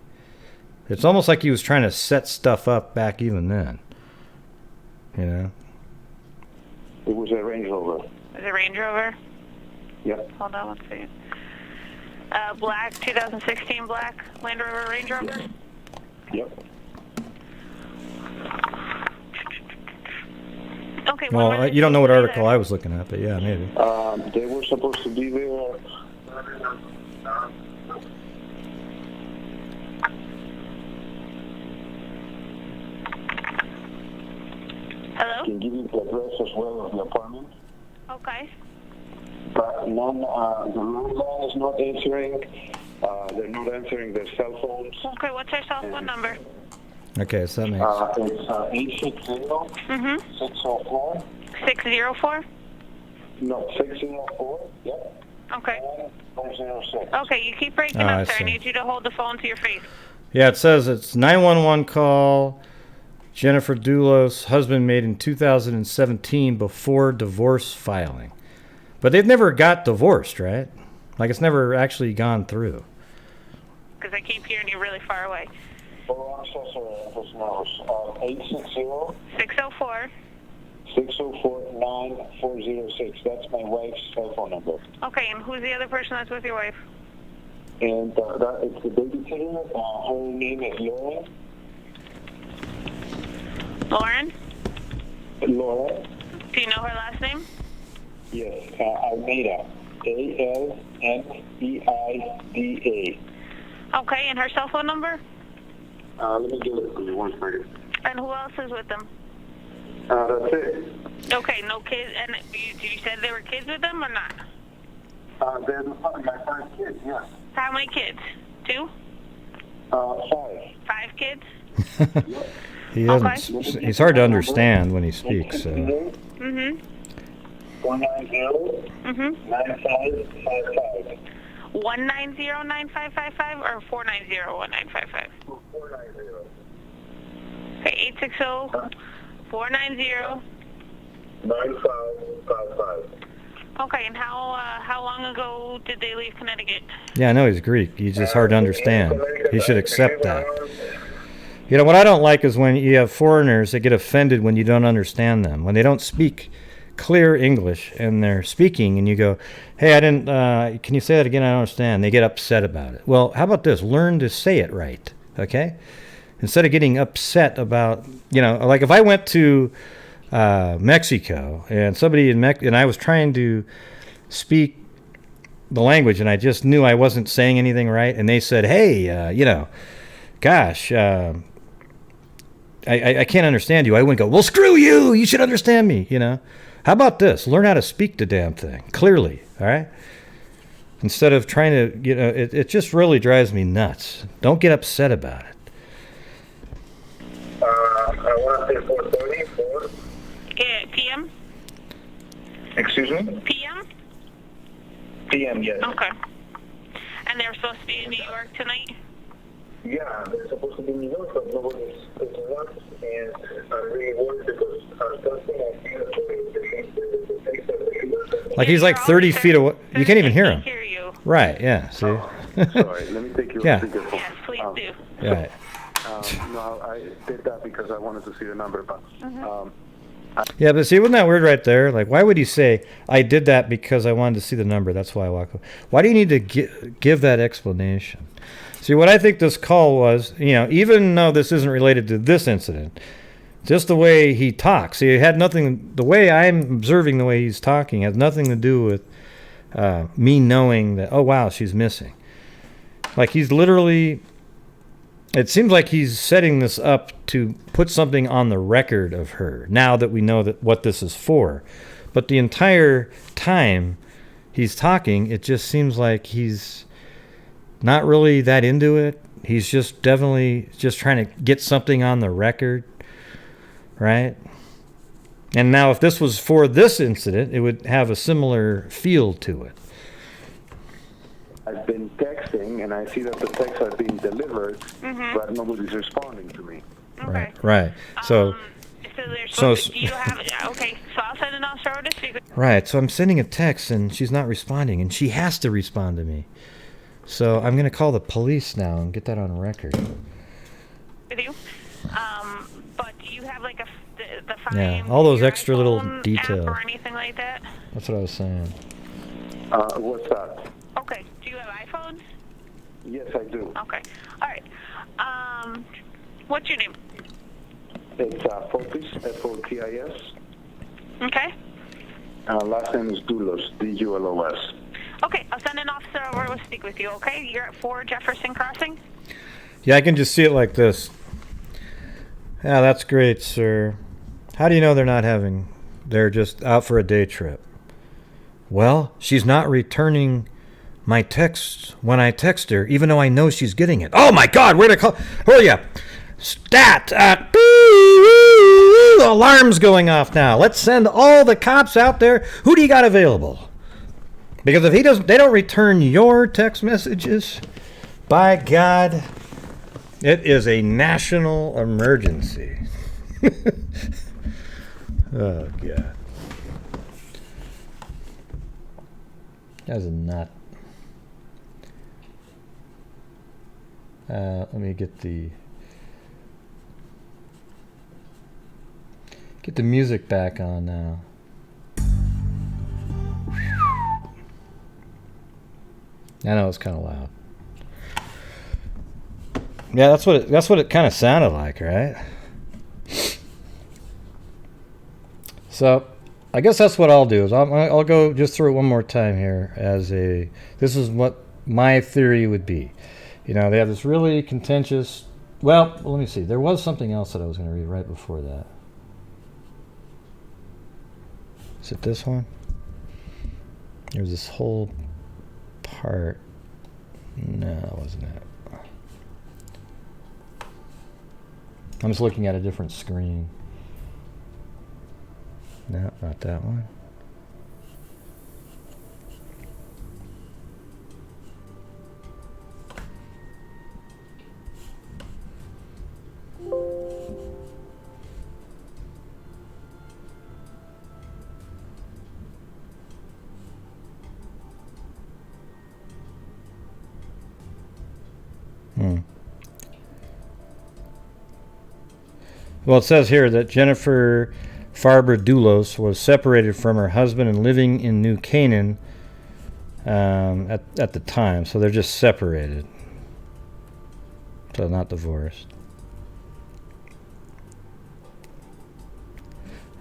It's almost like he was trying to set stuff up back even then. You know? It was a Range Rover. Was it a Range Rover? Yep. Hold on one second. Black, 2016 black Land Rover Range Rover? Yep. Okay. Well, you don't know what article I was looking at, but yeah, maybe. They were supposed to be there. Hello? I can give you the address as well of the apartment. Okay. But the landline is not answering. They're not answering their cell phones. Okay, what's their cell phone number? Okay, so that makes... It's 860 604. 604? No, 604. Yep. Okay. 406. Okay, you keep breaking I up, sir. I see. need you to hold the phone to your face. Yeah, it says it's 911 call. Jennifer Dulos, husband made in 2017 before divorce filing. But they've never got divorced, right? Like it's never actually gone through. Because I keep hearing you really far away. Oh, I'm so sorry. Those numbers. 860 604. 604-9406. That's my wife's cell phone number. Okay, and who's the other person that's with your wife? And it's the babysitter. Her name is Laura. Lauren? Laura. Do you know her last name? Yes. Almeida. Almeida. Okay, and her cell phone number? Let me do it for you 1 second. And who else is with them? That's it. Okay, no kids. And you said there were kids with them or not? They're my 5 kids, yes. How many kids? 2? 5. 5 kids? He doesn't. Okay. He's hard to understand when he speaks. So. 490. 9555. 190-9555 or 490-1955? 490. Okay, 860-490. 9555. Okay, and how long ago did they leave Connecticut? Yeah, I know he's Greek. He's just hard to understand. He should accept that. You know, what I don't like is when you have foreigners that get offended when you don't understand them, when they don't speak clear English and they're speaking and you go, hey, I didn't, can you say that again? I don't understand. They get upset about it. Well, how about this? Learn to say it right, okay? Instead of getting upset about, you know, like if I went to Mexico and somebody and I was trying to speak the language and I just knew I wasn't saying anything right and they said, hey, you know, gosh, I can't understand you. I wouldn't go, well, screw you. You should understand me, you know. How about this? Learn how to speak the damn thing clearly, all right? Instead of trying to, you know, it just really drives me nuts. Don't get upset about it. I want to say 4:30. PM? Excuse me? PM? PM, yes. Okay. And they're supposed to be in New York tonight? Yeah, they're supposed to be in New York, but nobody's picking up, and I'm really worried because I'm testing and seeing the Like he's like 30 feet away. You can't even hear him. Hear you. Right, yeah, see? Sorry, let me take your Yeah. speakerphone. Yes, please do. Right. No, I did that because I wanted to see the number, but Yeah, but see, wasn't that weird right there? Like, why would you say, I did that because I wanted to see the number, that's why I walked away? Why do you need to give that explanation? See, what I think this call was, you know, even though this isn't related to this incident, just the way he talks. See, it had nothing, the way I'm observing the way he's talking has nothing to do with me knowing that, oh, wow, she's missing. Like, he's literally, it seems like he's setting this up to put something on the record of her, now that we know that what this is for. But the entire time he's talking, it just seems like he's not really that into it. He's just definitely just trying to get something on the record, right? And now if this was for this incident, it would have a similar feel to it. I've been texting, and I see that the texts are being delivered, but nobody's responding to me. Right, right. So, So do you have, okay, so I'll send an officer over to speak with right. So I'm sending a text, and she's not responding, and she has to respond to me. So I'm going to call the police now and get that on record. you. But do you have like the Yeah, Find all those Your extra little iPhone details. app or anything like that? That's what I was saying. What's that? Okay. Do you have iPhone? Yes, I do. Okay. All right. What's your name? It's Fotis, F-O-T-I-S. Okay. Last name is Dulos, D-U-L-O-S. Okay, I'll send an officer over to speak with you, okay? You're at 4 Jefferson Crossing? Yeah, I can just see it like this. Yeah, that's great, sir. How do you know they're just out for a day trip? Well, she's not returning my texts when I text her, even though I know she's getting it. Oh my God, where'd I call? Hurry up. Stat. Alarm's going off now. Let's send all the cops out there. Who do you got available? Because if they don't return your text messages, by God, it is a national emergency. Oh, God. That's a nut. Let me get the music back on now. I know it's kind of loud. Yeah, that's what it kind of sounded like, right? So, I guess that's what I'll do. Is I'll go just through it one more time here this is what my theory would be. You know, they have this really contentious. Well, let me see. There was something else that I was going to read right before that. Is it this one? There's this whole part. No, it wasn't it. I'm just looking at a different screen. No, not that one. Well, it says here that Jennifer Farber Dulos was separated from her husband and living in New Canaan at the time. So they're just separated. So not divorced.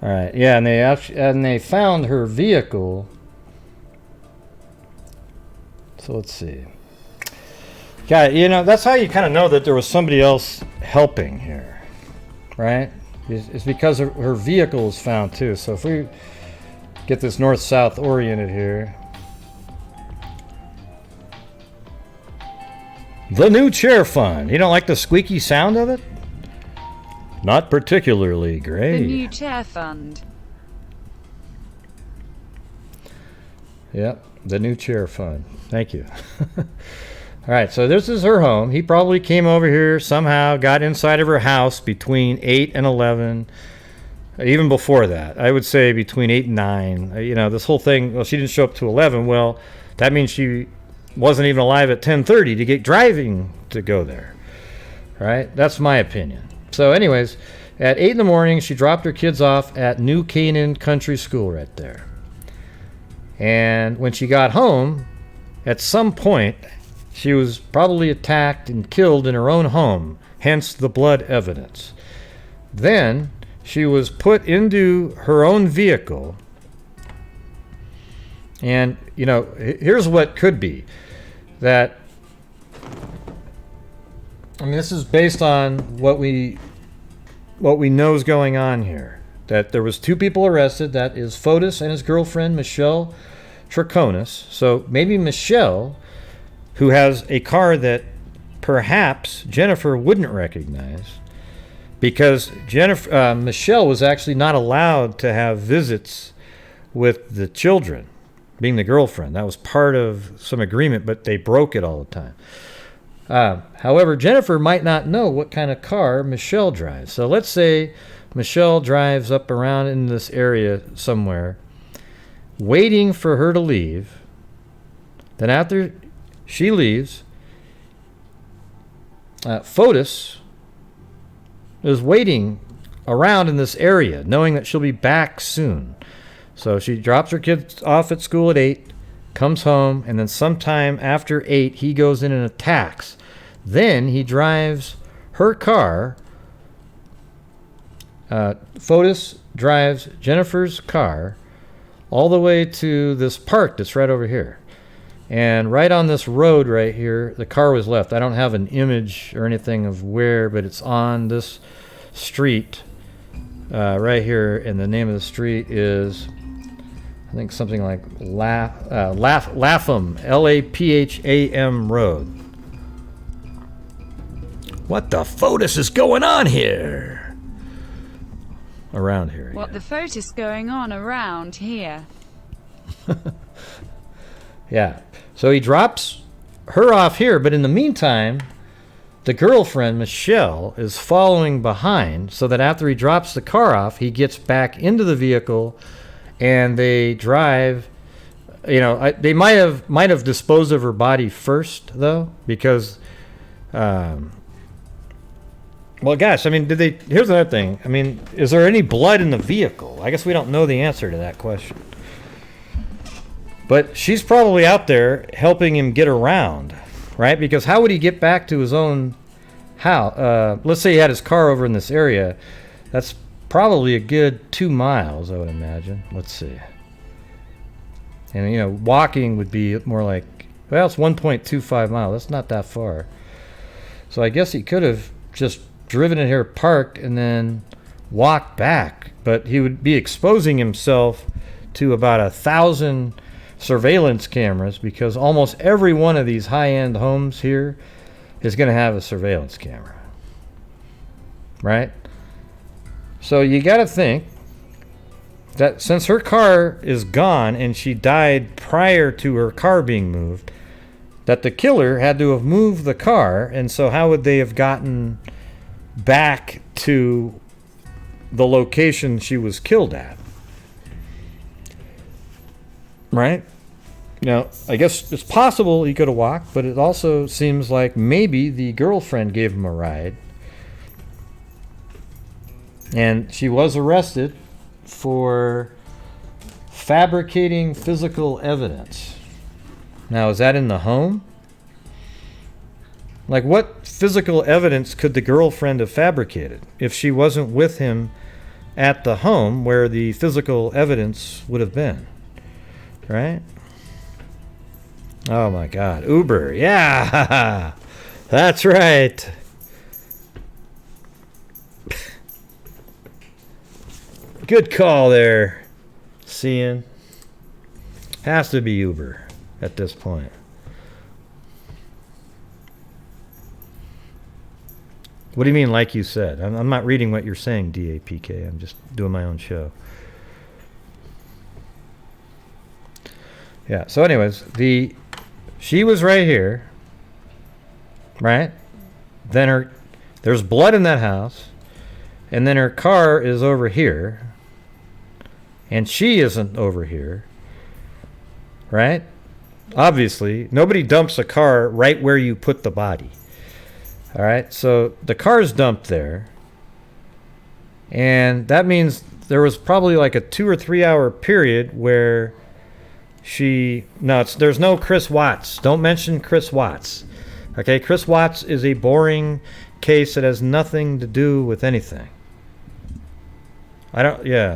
All right. Yeah, and they found her vehicle. So let's see. Yeah, you know, that's how you kind of know that there was somebody else helping here, right? It's because her vehicle was found too. So if we get this north-south oriented here. The new chair fund. You don't like the squeaky sound of it? Not particularly great. The new chair fund. Yep, the new chair fund. Thank you. All right, so this is her home. He probably came over here somehow, got inside of her house between 8 and 11. Even before that, I would say between 8 and 9. You know, this whole thing, well, she didn't show up to 11. Well, that means she wasn't even alive at 10:30 to get driving to go there. Right? That's my opinion. So anyways, at 8 in the morning, she dropped her kids off at New Canaan Country School right there. And when she got home, at some point, she was probably attacked and killed in her own home, hence the blood evidence. Then she was put into her own vehicle. And, you know, here's what could be. That, I mean, this is based on what we know is going on here. That there was 2 people arrested. That is Fotis and his girlfriend, Michelle Traconis. So maybe Michelle, who has a car that perhaps Jennifer wouldn't recognize, because Michelle was actually not allowed to have visits with the children, being the girlfriend. That was part of some agreement, but they broke it all the time. However, Jennifer might not know what kind of car Michelle drives. So let's say Michelle drives up around in this area somewhere, waiting for her to leave. Then after she leaves, Fotis is waiting around in this area, knowing that she'll be back soon. So she drops her kids off at school at 8, comes home, and then sometime after 8, he goes in and attacks. Then he drives her car. Fotis drives Jennifer's car all the way to this park that's right over here. And right on this road right here, the car was left. I don't have an image or anything of where, but it's on this street right here. And the name of the street is, I think, something like Lapham, Lapham Road. What the Fotis is going on here? Around here. What the Fotis going on around here? Yeah. So he drops her off here, but in the meantime, the girlfriend, Michelle, is following behind so that after he drops the car off, he gets back into the vehicle and they drive. You know, they might have disposed of her body first, though, because well, gosh, I mean, here's another thing. I mean, is there any blood in the vehicle? I guess we don't know the answer to that question. But she's probably out there helping him get around, right? Because how would he get back to his own house? Let's say he had his car over in this area. That's probably a good 2 miles, I would imagine. Let's see. And, you know, walking would be more like, well, it's 1.25 miles. That's not that far. So I guess he could have just driven in here, parked, and then walked back. But he would be exposing himself to about 1,000 surveillance cameras, because almost every one of these high-end homes here is going to have a surveillance camera, right? So you got to think that since her car is gone and she died prior to her car being moved, that the killer had to have moved the car. And so how would they have gotten back to the location she was killed at? Right? Now, I guess it's possible he could have walked, but it also seems like maybe the girlfriend gave him a ride. And she was arrested for fabricating physical evidence. Now, is that in the home? Like, what physical evidence could the girlfriend have fabricated if she wasn't with him at the home where the physical evidence would have been? Right? Oh my God. Uber. Yeah. That's right. Good call there, Cian. Has to be Uber at this point. What do you mean, like you said? I'm not reading what you're saying, DAPK. I'm just doing my own show. Yeah, so anyways, she was right here, right? Then there's blood in that house, and then her car is over here, and she isn't over here, right? Obviously, nobody dumps a car right where you put the body. All right, so the car's dumped there, and that means there was probably like a 2 or 3 hour period where there's no Chris Watts. Don't mention Chris Watts. Okay, Chris Watts is a boring case that has nothing to do with anything. I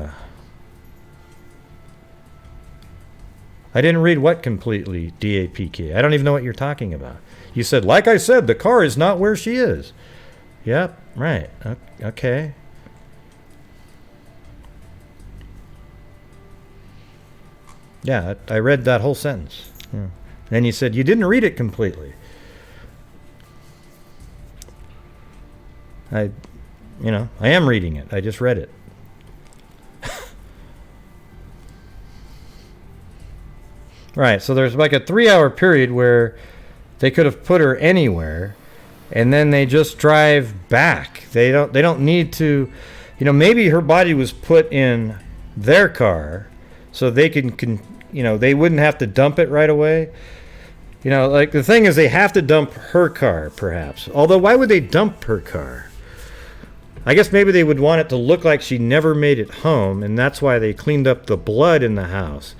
didn't read what completely, DAPK. I don't even know what you're talking about. You said, like I said, the car is not where she is. Yep, right. Okay. Yeah, I read that whole sentence. Yeah. Then you said you didn't read it completely. I am reading it. I just read it. Right, so there's like a 3 hour period where they could have put her anywhere, and then they just drive back. They don't need to, maybe her body was put in their car so they they wouldn't have to dump it right away. Like the thing is, they have to dump her car, perhaps. Although, why would they dump her car? I guess maybe they would want it to look like she never made it home, and that's why they cleaned up the blood in the house.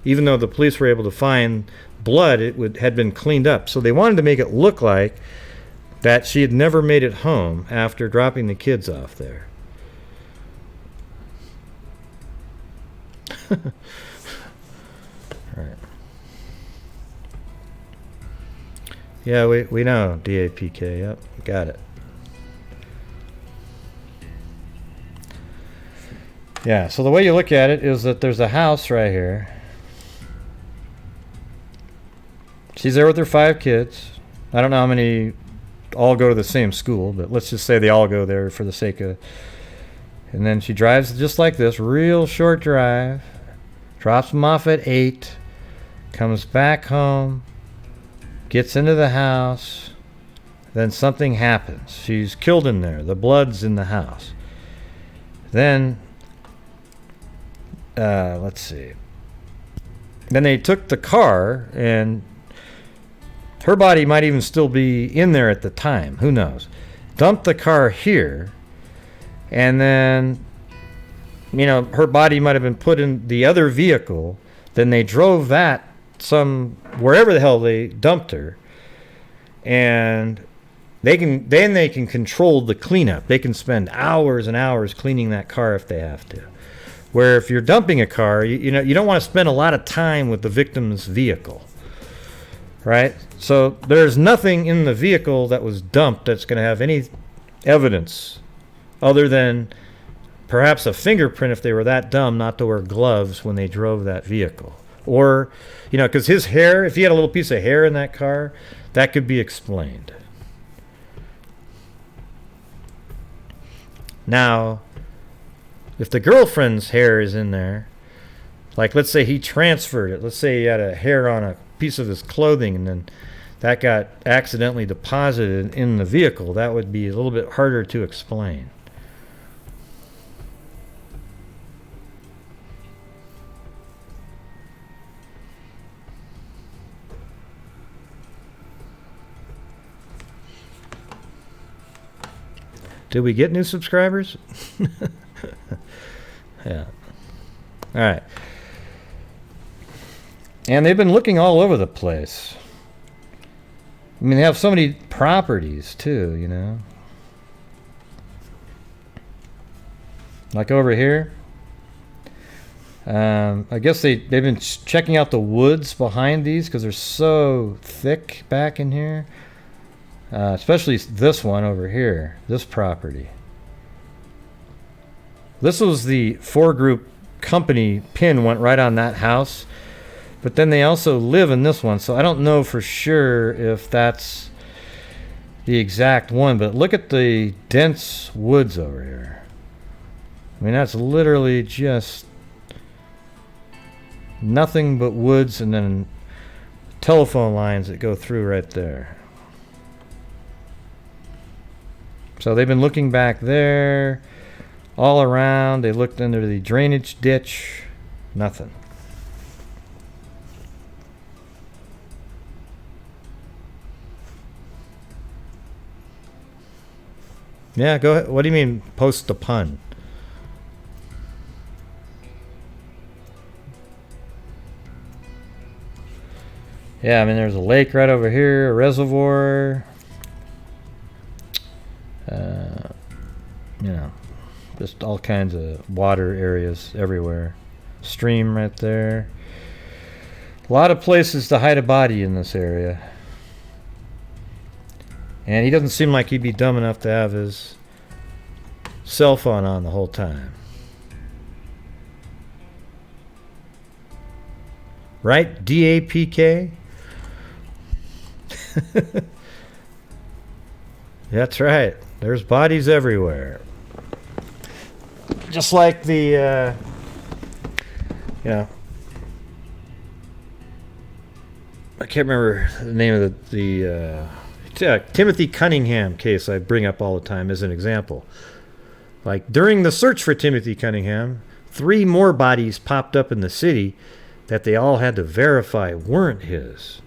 Even though the police were able to find blood, had been cleaned up. So they wanted to make it look like that she had never made it home after dropping the kids off there. Right. Yeah, we know, DAPK. Yep, got it. Yeah, so the way you look at it is that there's a house right here. She's there with her 5 kids. I don't know how many all go to the same school, but let's just say they all go there for the sake of... And then she drives just like this, real short drive, drops them off at 8, comes back home, gets into the house, then something happens. She's killed in there. The blood's in the house. Then, let's see. Then they took the car, and her body might even still be in there at the time. Who knows? Dumped the car here, and then, her body might have been put in the other vehicle. Then they drove that wherever the hell they dumped her, and they can control the cleanup. They can spend hours and hours cleaning that car if they have to. Where if you're dumping a car, you don't want to spend a lot of time with the victim's vehicle. Right? So there's nothing in the vehicle that was dumped that's going to have any evidence other than perhaps a fingerprint if they were that dumb not to wear gloves when they drove that vehicle. Or, because his hair, if he had a little piece of hair in that car, that could be explained. Now, if the girlfriend's hair is in there, like let's say he transferred it. Let's say he had a hair on a piece of his clothing and then that got accidentally deposited in the vehicle. That would be a little bit harder to explain. Did we get new subscribers? Yeah. All right. And they've been looking all over the place. I mean, they have so many properties, too, you know. Like over here. I guess they've been checking out the woods behind these because they're so thick back in here. Especially this one over here, this property. This was the 4-group company pin went right on that house. But then they also live in this one, so I don't know for sure if that's the exact one. But look at the dense woods over here. I mean, that's literally just nothing but woods and then telephone lines that go through right there. So they've been looking back there, all around. They looked under the drainage ditch. Nothing. Yeah, go ahead. What do you mean, post the pun? Yeah, I mean, there's a lake right over here, a reservoir. You know, just all kinds of water areas everywhere. Stream right there. A lot of places to hide a body in this area. And he doesn't seem like he'd be dumb enough to have his cell phone on the whole time. Right? DAPK? That's right. There's bodies everywhere. Just like the, you know, I can't remember the name of the Timothy Cunningham case I bring up all the time as an example. Like, during the search for Timothy Cunningham, 3 more bodies popped up in the city that they all had to verify weren't his.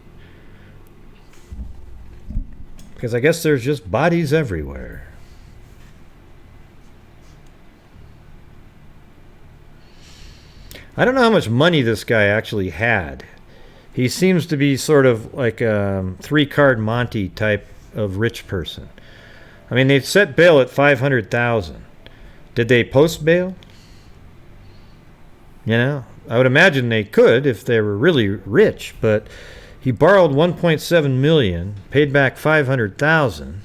Because I guess there's just bodies everywhere. I don't know how much money this guy actually had. He seems to be sort of like a 3-card Monty type of rich person. I mean, they set bail at $500,000. Did they post bail? You know, I would imagine they could if they were really rich, but he borrowed $1.7 million, paid back $500,000,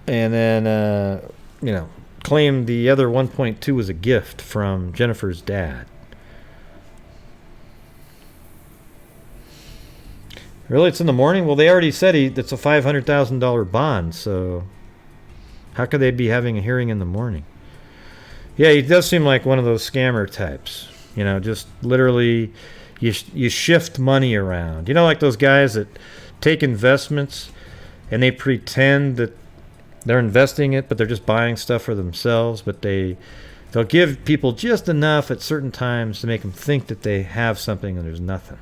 and then you know, claimed the other 1.2 was a gift from Jennifer's dad. Really, it's in the morning? Well, they already said it's a $500,000 bond, so how could they be having a hearing in the morning? Yeah, he does seem like one of those scammer types. You know, just literally you shift money around. You know, like those guys that take investments and they pretend that they're investing it, but they're just buying stuff for themselves, but they'll give people just enough at certain times to make them think that they have something and there's nothing.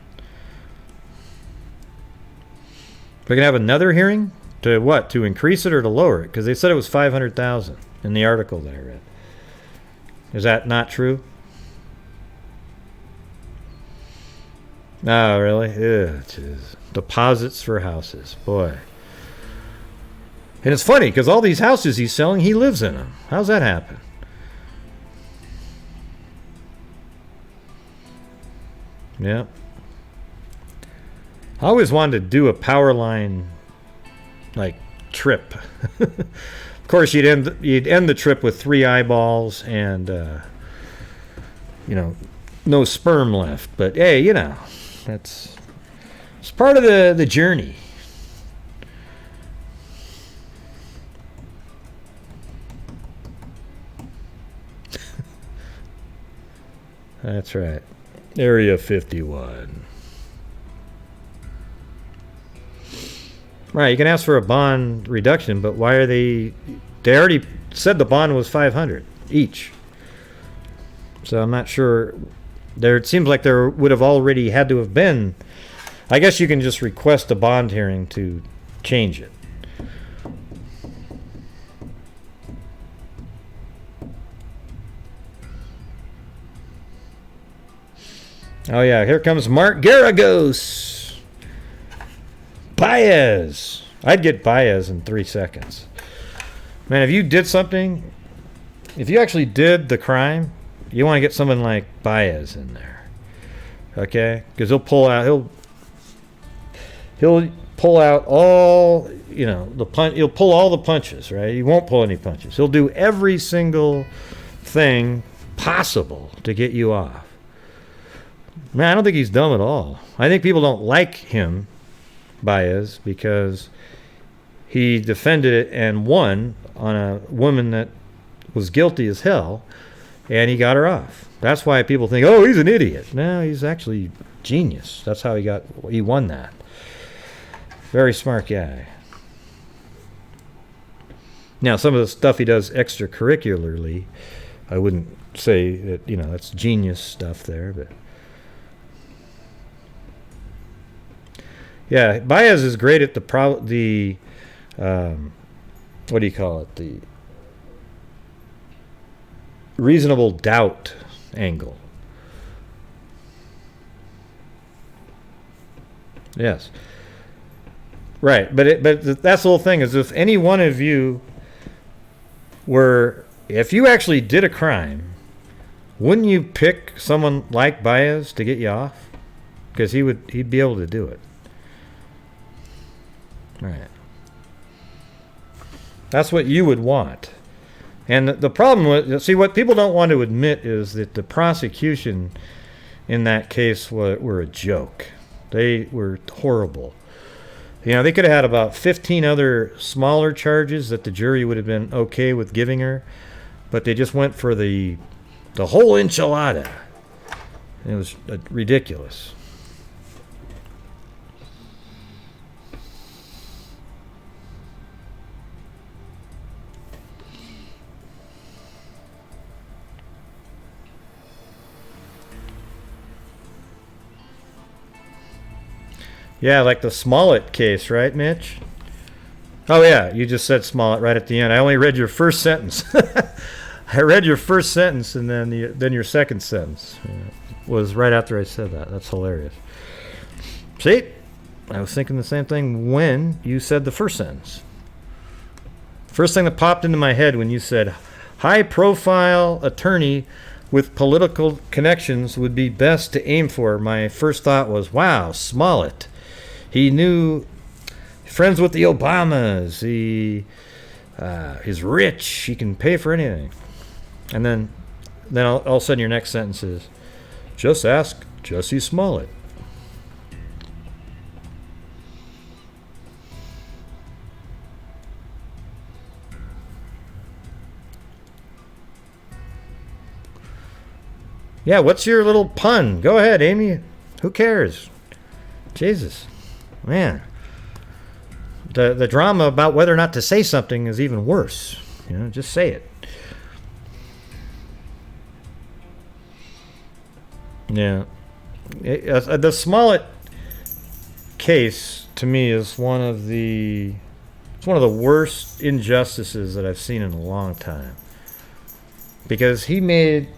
We're going to have another hearing? To what? To increase it or to lower it? Because they said it was $500,000 in the article that I read. Is that not true? Oh, really? Ew, deposits for houses. Boy. And it's funny, because all these houses he's selling, he lives in them. How's that happen? Yeah. I always wanted to do a power line, like, trip. Of course, you'd end the trip with 3 eyeballs and, you know, no sperm left. But hey, you know, it's part of the journey. That's right. Area 51. Right, you can ask for a bond reduction, but why are they already said the bond was $500 each. So I'm not sure. It seems like there would have already had to have been. I guess you can just request a bond hearing to change it. Oh yeah, here comes Mark Garagos. Baez. I'd get Baez in 3 seconds. Man, if you did something, if you actually did the crime, you want to get someone like Baez in there. Okay? Because he'll pull out all, he'll pull all the punches, right? He won't pull any punches. He'll do every single thing possible to get you off. Man, I don't think he's dumb at all. I think people don't like him, Baez, because he defended it and won on a woman that was guilty as hell, and he got her off. That's why people think, oh, he's an idiot. No, he's actually genius. That's how he won that. Very smart guy. Now, some of the stuff he does extracurricularly, I wouldn't say that, that's genius stuff there, but yeah, Baez is great at the what do you call it? The reasonable doubt angle. Yes. Right, but that's the whole thing, is if any one of you if you actually did a crime, wouldn't you pick someone like Baez to get you off? Because he'd be able to do it. Right. That's what you would want. And the problem with, see, what people don't want to admit is that the prosecution in that case were a joke. They were horrible. They could have had about 15 other smaller charges that the jury would have been okay with giving her, but they just went for the whole enchilada. It was ridiculous. Yeah, like the Smollett case, right, Mitch? Oh, yeah, you just said Smollett right at the end. I only read your first sentence. I read your first sentence, and then your second sentence was right after I said that. That's hilarious. See? I was thinking the same thing when you said the first sentence. First thing that popped into my head when you said, high-profile attorney with political connections would be best to aim for, my first thought was, wow, Smollett. He knew, friends with the Obamas. He's rich. He can pay for anything. And then all of a sudden your next sentence is, just ask Jussie Smollett. Yeah, what's your little pun? Go ahead, Amy. Who cares? Jesus. Man. The drama about whether or not to say something is even worse. Just say it. Yeah. The Smollett case, to me, is one of the worst injustices that I've seen in a long time. Because he made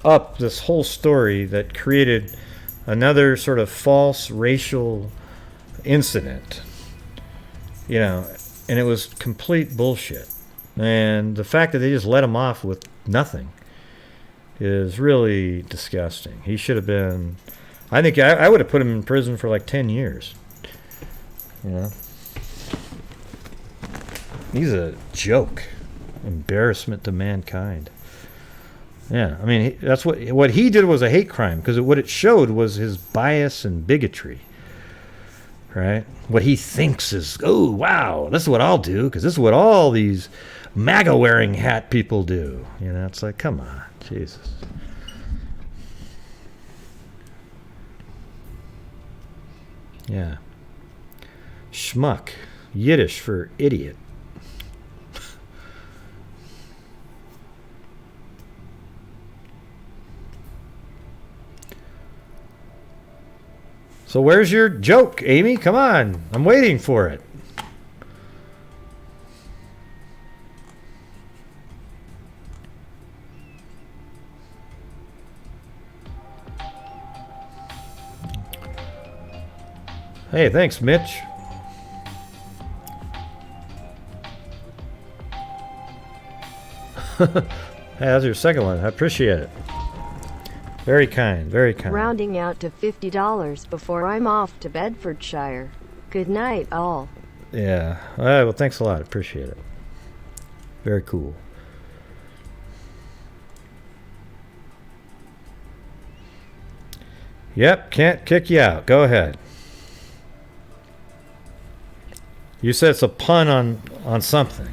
up this whole story that created another sort of false racial incident, and it was complete bullshit. And the fact that they just let him off with nothing is really disgusting. He should have been, I think I would have put him in prison for like 10 years. He's a joke, embarrassment to mankind. Yeah, I mean, that's what he did was a hate crime, because what it showed was his bias and bigotry, right? What he thinks is, oh, wow, this is what I'll do, because this is what all these MAGA-wearing hat people do. It's like, come on, Jesus. Yeah. Schmuck. Yiddish for idiot. So where's your joke, Amy? Come on. I'm waiting for it. Hey, thanks, Mitch. Hey, that's your second one. I appreciate it. Very kind, very kind. Rounding out to $50 before I'm off to Bedfordshire. Good night, all. Yeah. All right, well, thanks a lot. Appreciate it. Very cool. Yep, can't kick you out. Go ahead. You said it's a pun on something.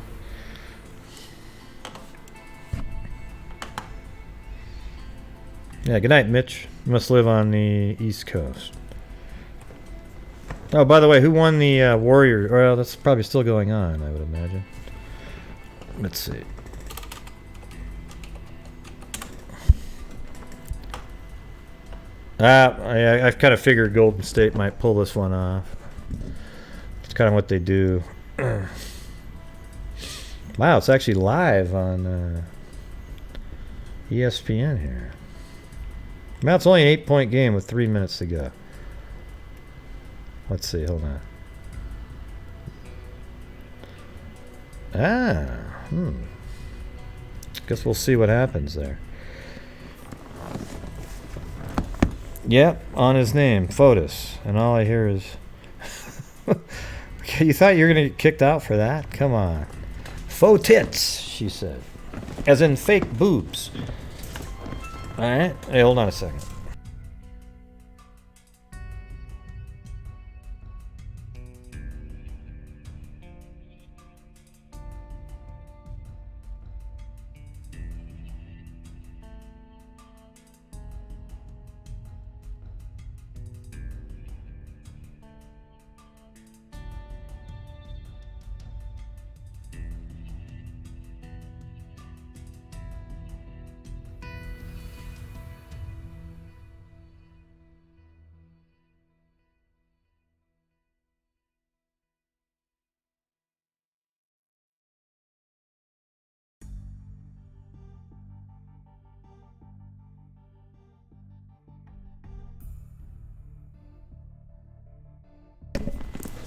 Yeah, good night, Mitch. You must live on the East Coast. Oh, by the way, who won the Warrior? Well, that's probably still going on, I would imagine. Let's see. I've kind of figured Golden State might pull this one off. It's kind of what they do. Wow, it's actually live on ESPN here. Now it's only an 8-point game with 3 minutes to go. Let's see, hold on. Guess we'll see what happens there. Yep, on his name, Fotis. And all I hear is... You thought you were going to get kicked out for that? Come on. Faux tits, she said. As in fake boobs. Alright, hey, hold on a second.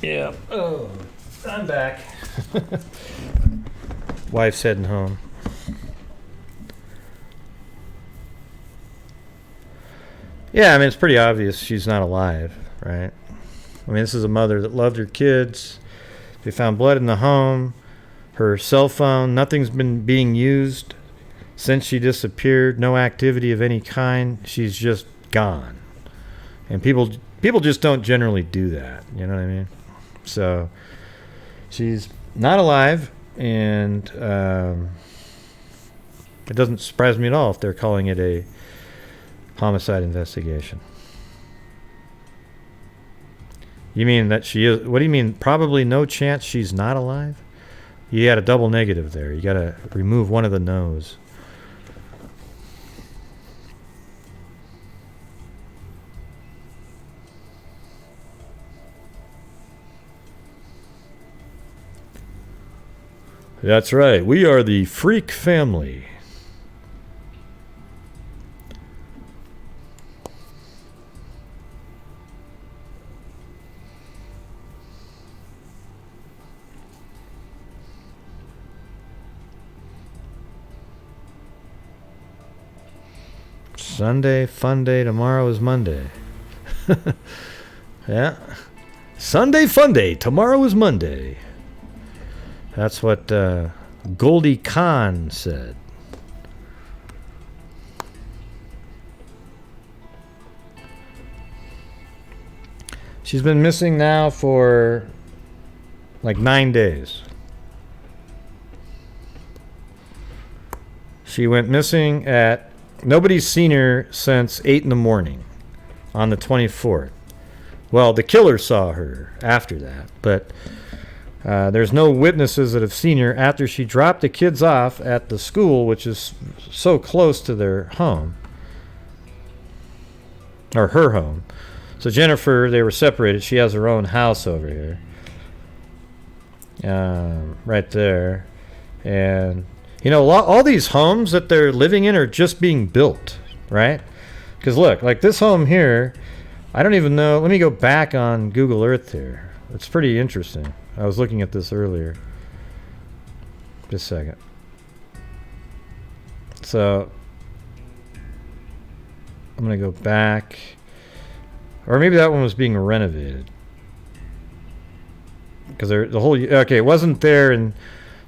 Yeah. Oh, I'm back. Wife's heading home. Yeah, I mean, it's pretty obvious she's not alive, right? I mean, this is a mother that loved her kids. They found blood in the home. Her cell phone, nothing's been being used since she disappeared. No activity of any kind. She's just gone. And people just don't generally do that. You know what I mean? So she's not alive, and it doesn't surprise me at all if they're calling it a homicide investigation. You mean that she is? What do you mean? Probably no chance she's not alive? You got a double negative there. You got to remove one of the no's. That's right. We are the Freak Family. Sunday, fun day. Tomorrow is Monday. Yeah. Sunday, fun day. Tomorrow is Monday. That's what Goldie Khan said. She's been missing now for like 9 days. She went missing at... Nobody's seen her since 8 in the morning on the 24th. Well, the killer saw her after that, but... there's no witnesses that have seen her after she dropped the kids off at the school, which is so close to their home. Or her home. So Jennifer, they were separated. She has her own house over here. Right there. And, you know, all these homes that they're living in are just being built, right? Because look, like this home here, I don't even know. Let me go back on Google Earth here. It's pretty interesting. I was looking at this earlier. Just a second. So I'm going to go back. Or maybe that one was being renovated. Because the whole... Okay, it wasn't there in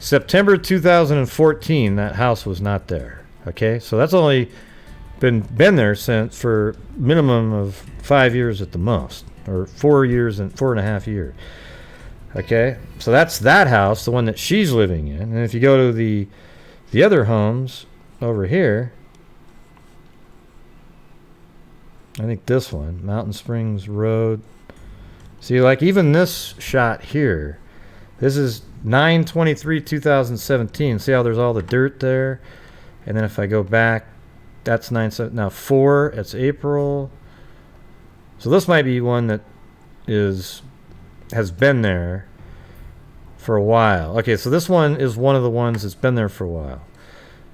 September 2014. That house was not there. Okay, so that's only been there since for minimum of 5 years at the most. Or 4 years and 4.5 years. Okay, so that's that house, the one that she's living in. And if you go to the other homes over here, I think this one, Mountain Springs Road. See, like even this shot here, this is 9/23/2017. See how there's all the dirt there? And then if I go back, that's 9/7. Now 4, it's April. So this might be one that has been there for a while. Okay, so this one is one of the ones that's been there for a while.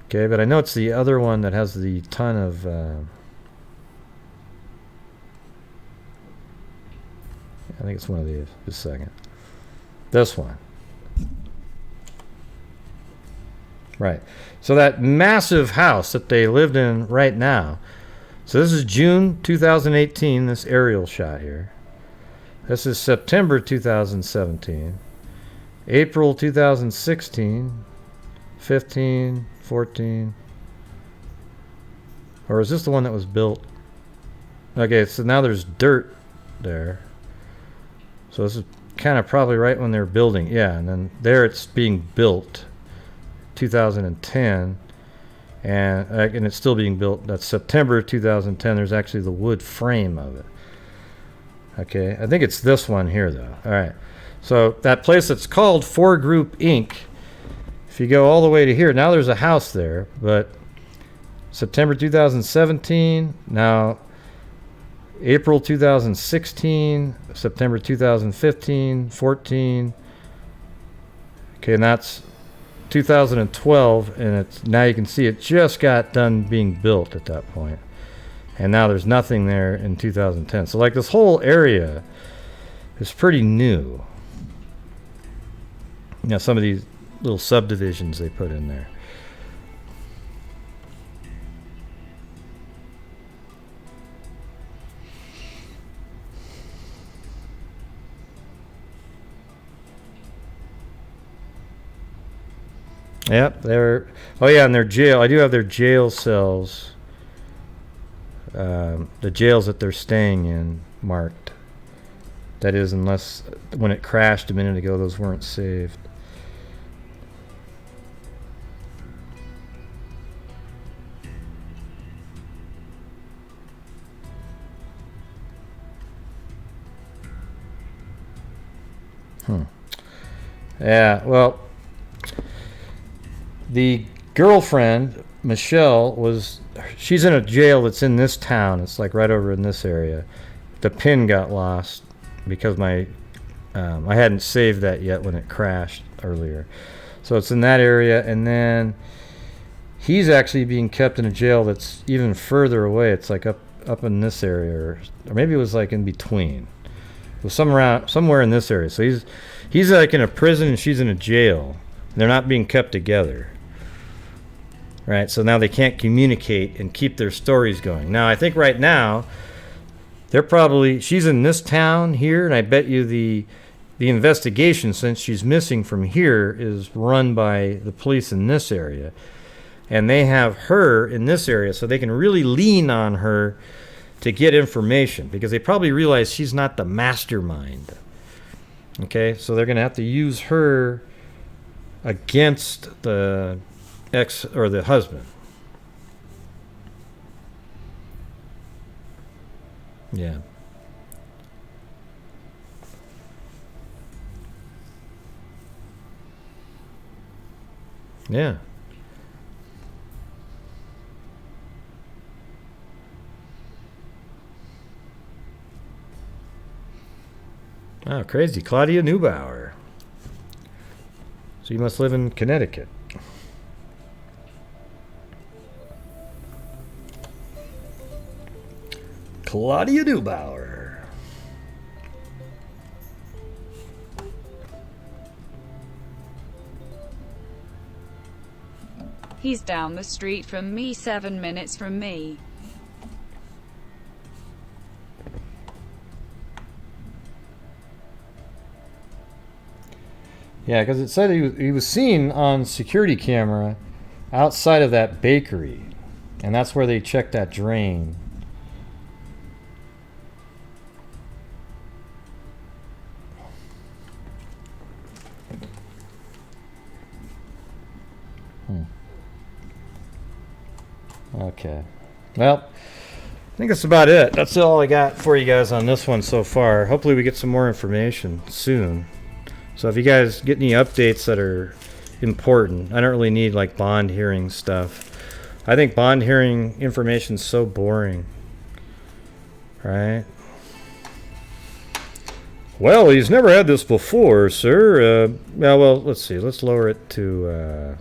Okay, but I know it's the other one that has the ton of... I think it's one of these. Just a second. This one. Right. So that massive house that they lived in right now. So this is June 2018, this aerial shot here. This is September 2017. April 2016. 15, 14. Or is this the one that was built? Okay, so now there's dirt there. So this is kind of probably right when they're building. Yeah, and then there it's being built. 2010. And it's still being built. That's September 2010. There's actually the wood frame of it. Okay, I think it's this one here, though. All right. So that place that's called 4 Group Inc., if you go all the way to here, now there's a house there, but September 2017, now April 2016, September 2015, 14. Okay, and that's 2012, and it's now you can see it just got done being built at that point. And now there's nothing there in 2010. So like this whole area is pretty new. You know, some of these little subdivisions they put in there. Yep, they're... Oh yeah, and their jail. I do have their jail cells. The jails that they're staying in marked. That is, unless when it crashed a minute ago, those weren't saved. Yeah, well, the girlfriend, Michelle, she's in a jail that's in this town. It's like right over in this area. The pin got lost because I hadn't saved that yet when it crashed earlier. So it's in that area, and then he's actually being kept in a jail that's even further away. It's like up in this area, or maybe it was like in between. It was somewhere in this area. So he's like in a prison and she's in a jail. They're not being kept together. Right? So now they can't communicate and keep their stories going. Now, I think right now, she's in this town here, and I bet you the investigation, since she's missing from here, is run by the police in this area. And they have her in this area, so they can really lean on her to get information, because they probably realize she's not the mastermind. Okay, so they're going to have to use her against the ex or the husband. Yeah. Yeah. Oh, crazy. Claudia Neubauer. So you must live in Connecticut. Claudia Neubauer. He's down the street from me, 7 minutes from me. Yeah, because it said he was seen on security camera outside of that bakery, and that's where they checked that drain. Okay. Well, I think that's about it. That's all I got for you guys on this one so far. Hopefully we get some more information soon. So if you guys get any updates that are important, I don't really need like bond hearing stuff. I think bond hearing information is so boring. Right? Well, he's never had this before, sir. Well, let's see. Let's lower it to...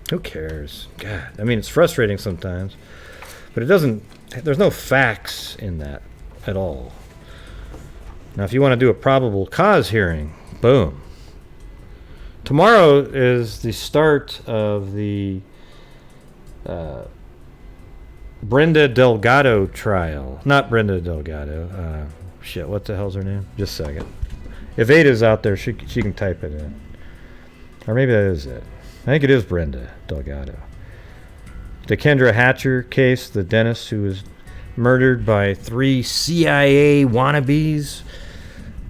who cares? God, I mean, it's frustrating sometimes. But it doesn't... There's no facts in that at all. Now, if you want to do a probable cause hearing, boom. Tomorrow is the start of the Brenda Delgado trial. Not Brenda Delgado. Shit, what the hell's her name? Just a second. If Ada's out there, she can type it in. Or maybe that is it. I think it is Brenda Delgado. The Kendra Hatcher case, the dentist who was murdered by 3 CIA wannabes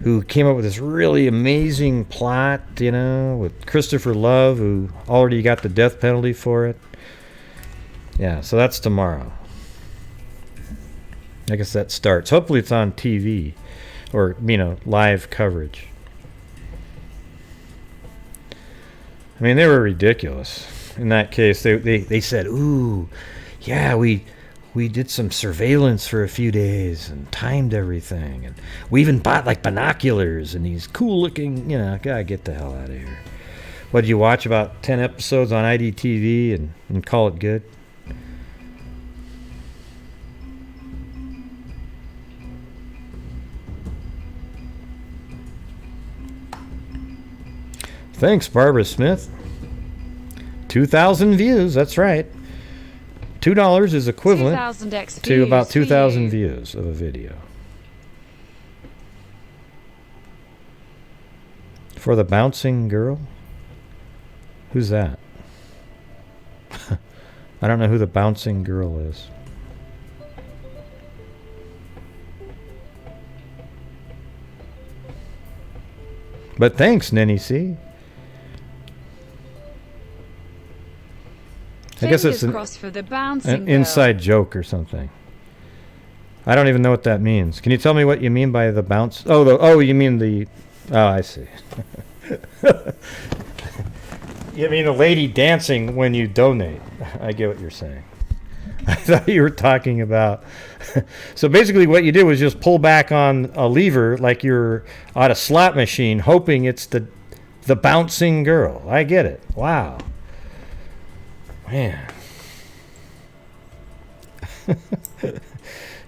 who came up with this really amazing plot, you know, with Christopher Love, who already got the death penalty for it. Yeah, so that's tomorrow. I guess that starts. Hopefully it's on TV or, you know, live coverage. I mean, they were ridiculous. In that case, they said, ooh, yeah, we did some surveillance for a few days and timed everything. And we even bought, like, binoculars and these cool-looking, you know, gotta get the hell out of here. What, did you watch about 10 episodes on IDTV and call it good? Thanks, Barbara Smith. 2,000 views, that's right. $2 is equivalent to about 2,000 views of a video. For the bouncing girl? Who's that? I don't know who the bouncing girl is. But thanks, Nenny C. I guess it's an inside joke or something. I don't even know what that means. Can you tell me what you mean by the bounce? Oh, you mean the... Oh, I see. You mean the lady dancing when you donate. I get what you're saying. I thought you were talking about... So basically what you did was just pull back on a lever like you're on a slot machine, hoping it's the bouncing girl. I get it. Wow. Man.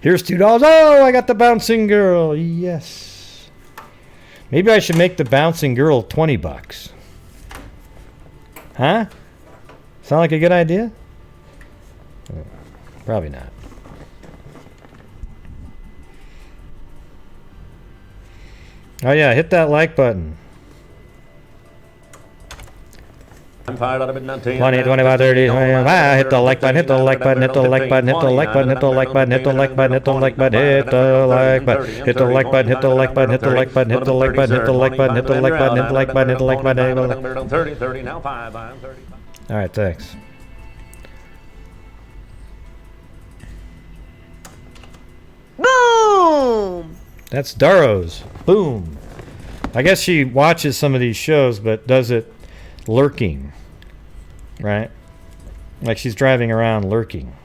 Here's $2. Oh, I got the bouncing girl. Yes. Maybe I should make the bouncing girl $20. Huh? Sound like a good idea? Probably not. Oh yeah, hit that like button. 20, 25, 30, 25. Hit the like button, hit the like button, hit the like button, hit the like button, hit the like button, hit the like button, hit the like button, hit the like button, hit the like button, hit the like button, hit the like button, hit the like button, hit the like button, hit the like button, hit the like button, hit the like button, hit the like button. All right, thanks. Boom! That's Darrow's. Boom. I guess she watches some of these shows, but does it lurking. Right? Like she's driving around lurking.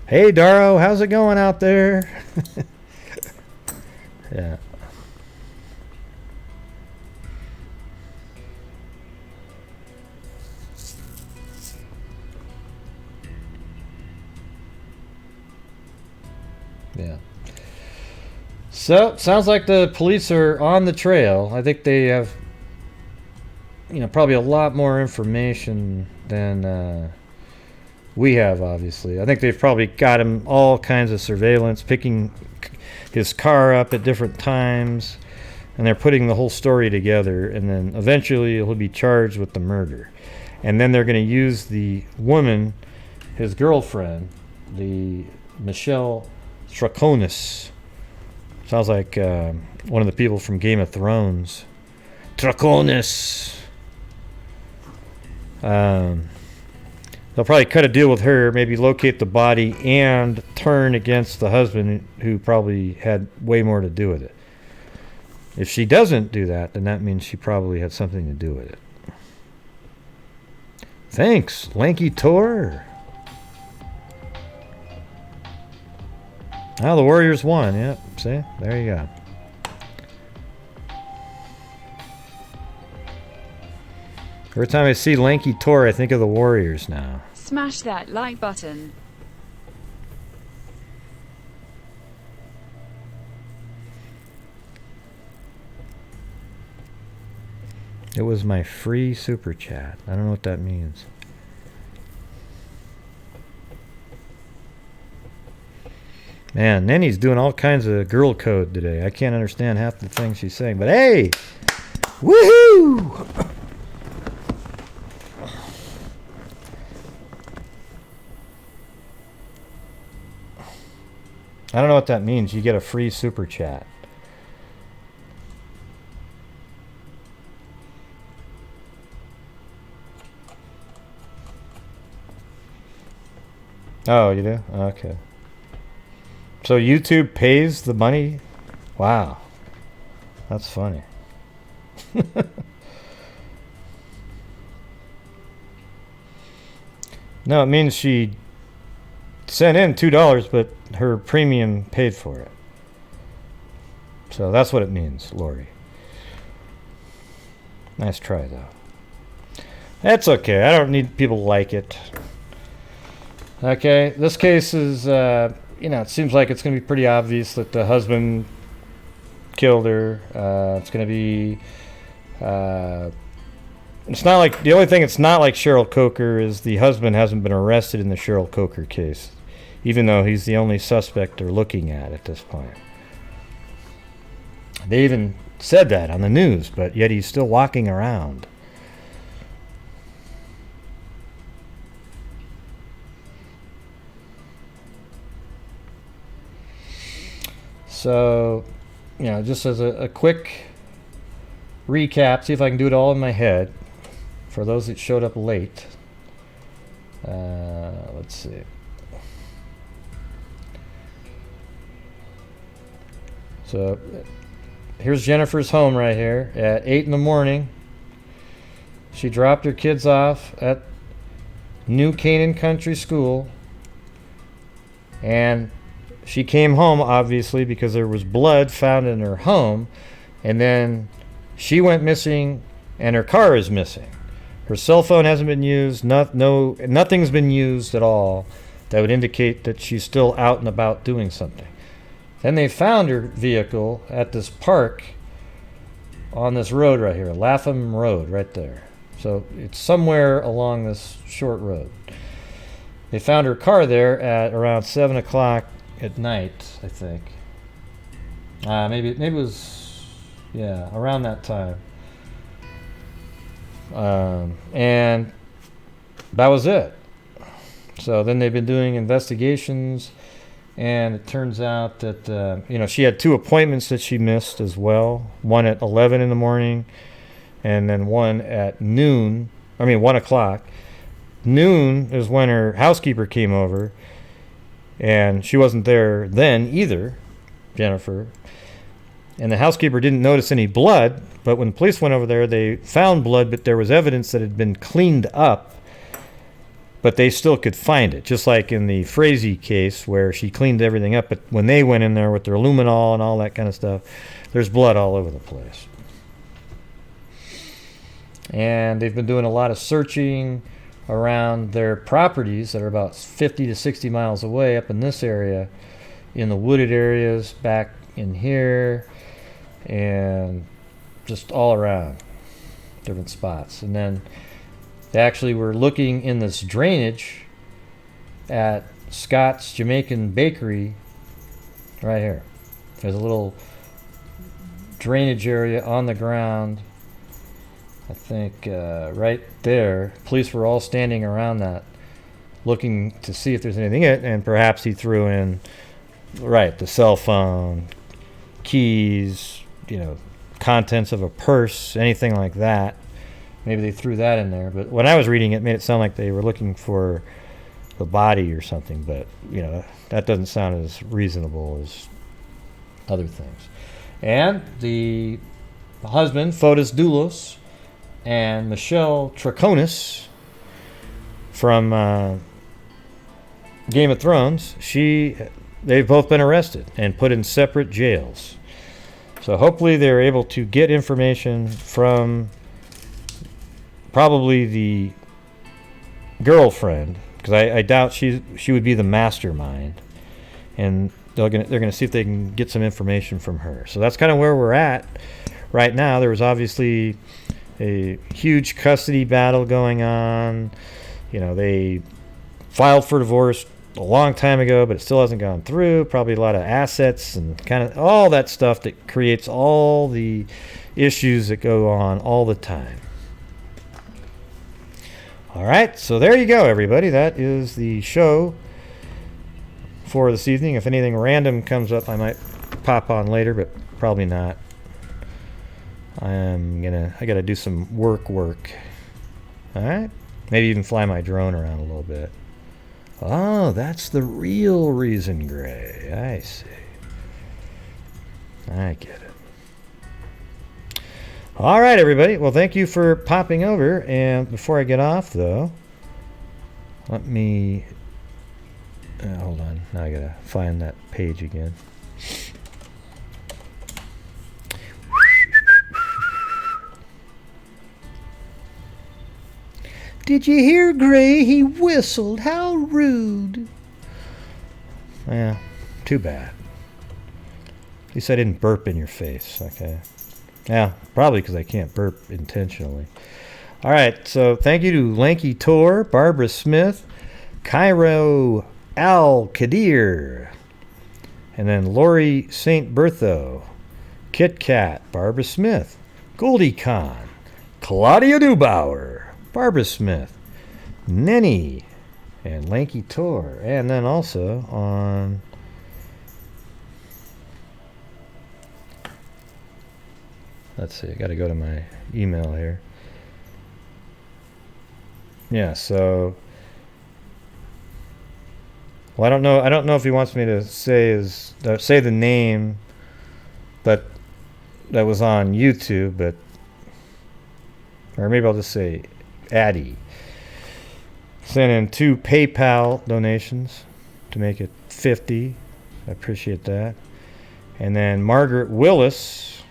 Hey, Darrow, how's it going out there? Yeah. Yeah. So, sounds like the police are on the trail. I think they have probably a lot more information than we have, obviously. I think they've probably got him all kinds of surveillance, picking his car up at different times, and they're putting the whole story together, and then eventually he'll be charged with the murder. And then they're going to use the woman, his girlfriend, the Michelle Draconis. Sounds like one of the people from Game of Thrones. Draconis. They'll probably cut a deal with her, maybe locate the body, and turn against the husband, who probably had way more to do with it. If she doesn't do that, then that means she probably had something to do with it. Thanks, Lanky Tor. Oh, the Warriors won. Yep, see? There you go. Every time I see Lanky Tor, I think of the Warriors now. Smash that like button. It was my free super chat. I don't know what that means. Man, Nenny's doing all kinds of girl code today. I can't understand half the things she's saying, but hey! Woohoo! I don't know what that means. You get a free super chat. Oh, you do? Okay. So YouTube pays the money? Wow. That's funny. No, it means she sent in $2, but her premium paid for it. So that's what it means, Lori. Nice try, though. That's okay. I don't need people to like it. Okay, this case is, it seems like it's going to be pretty obvious that the husband killed her. It's going to be, it's not like, the only thing it's not like Cheryl Coker is the husband hasn't been arrested in the Cheryl Coker case, even though he's the only suspect they're looking at this point. They even said that on the news, but yet he's still walking around. So, just as a quick recap, see if I can do it all in my head for those that showed up late. Let's see. So, here's Jennifer's home right here at 8 in the morning. She dropped her kids off at New Canaan Country School, and she came home, obviously, because there was blood found in her home, and then she went missing, and her car is missing. Her cell phone hasn't been used. Nothing's been used at all that would indicate that she's still out and about doing something. Then they found her vehicle at this park on this road right here, Lapham Road, right there. So it's somewhere along this short road. They found her car there at around 7 o'clock at night, I think. Maybe it was, around that time. And that was it. So then they've been doing investigations, and it turns out that she had 2 appointments that she missed as well. One at 11 in the morning, and then one at 1 o'clock. Noon is when her housekeeper came over, and she wasn't there then either, Jennifer. And the housekeeper didn't notice any blood, but when the police went over there, they found blood, but there was evidence that had been cleaned up, but they still could find it, just like in the Frazee case where she cleaned everything up, but when they went in there with their luminol and all that kind of stuff, there's blood all over the place. And they've been doing a lot of searching around their properties that are about 50 to 60 miles away up in this area, in the wooded areas back in here, and just all around. different spots. And then they actually were looking in this drainage at Scott's Jamaican Bakery right here. There's a little drainage area on the ground, I think right there. Police were all standing around that looking to see if there's anything in it, and perhaps he threw in, right, the cell phone, keys, contents of a purse, anything like that. Maybe they threw that in there. But when I was reading it, it made it sound like they were looking for the body or something. But, that doesn't sound as reasonable as other things. And the husband, Fotis Dulos, and Michelle Traconis from Game of Thrones, they've both been arrested and put in separate jails. So hopefully they're able to get information from probably the girlfriend, because I doubt she would be the mastermind, and they're gonna see if they can get some information from her. So that's kind of where we're at right now. There was obviously a huge custody battle going on. They filed for divorce a long time ago, but it still hasn't gone through. Probably a lot of assets and kind of all that stuff that creates all the issues that go on all the time. All right, so there you go, everybody. That is the show for this evening. If anything random comes up, I might pop on later, but probably not. I gotta do some work. All right, maybe even fly my drone around a little bit. Oh, that's the real reason, Gray. I see. I get it. All right, everybody. Well, thank you for popping over. And before I get off, though, let me... hold on. Now I gotta find that page again. Did you hear Gray? He whistled. How rude. Yeah, too bad. At least I didn't burp in your face. Okay. Yeah, probably because I can't burp intentionally. All right, so thank you to Lanky Tor, Barbara Smith, Cairo Al Kadir, and then Lori St. Bertho, Kit Kat, Barbara Smith, Goldie Khan, Claudia Neubauer, Barbara Smith, Nenny, and Lanky Tor. And then also on... let's see, I got to go to my email here. Yeah, so... well, I don't know if he wants me to say the name, but that was on YouTube, but... or maybe I'll just say Addie. Sent in 2 PayPal donations to make it 50. I appreciate that. And then Margaret Willis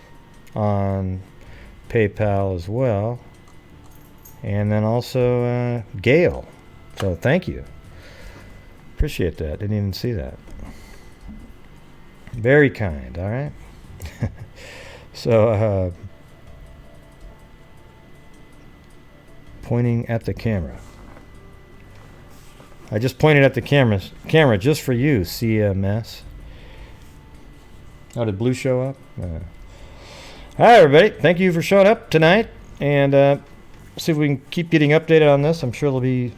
on PayPal as well. And then also Gail. So thank you. Appreciate that. Didn't even see that. Very kind. All right. So pointing at the camera. I just pointed at the camera just for you, CMS. Oh, did Blue show up? Hi, everybody. Thank you for showing up tonight. And see if we can keep getting updated on this. I'm sure there'll be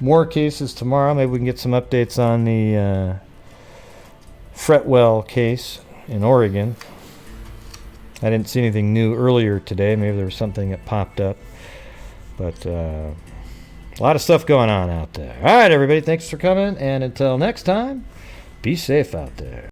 more cases tomorrow. Maybe we can get some updates on the Fretwell case in Oregon. I didn't see anything new earlier today. Maybe there was something that popped up. But a lot of stuff going on out there. All right, everybody. Thanks for coming. And until next time, be safe out there.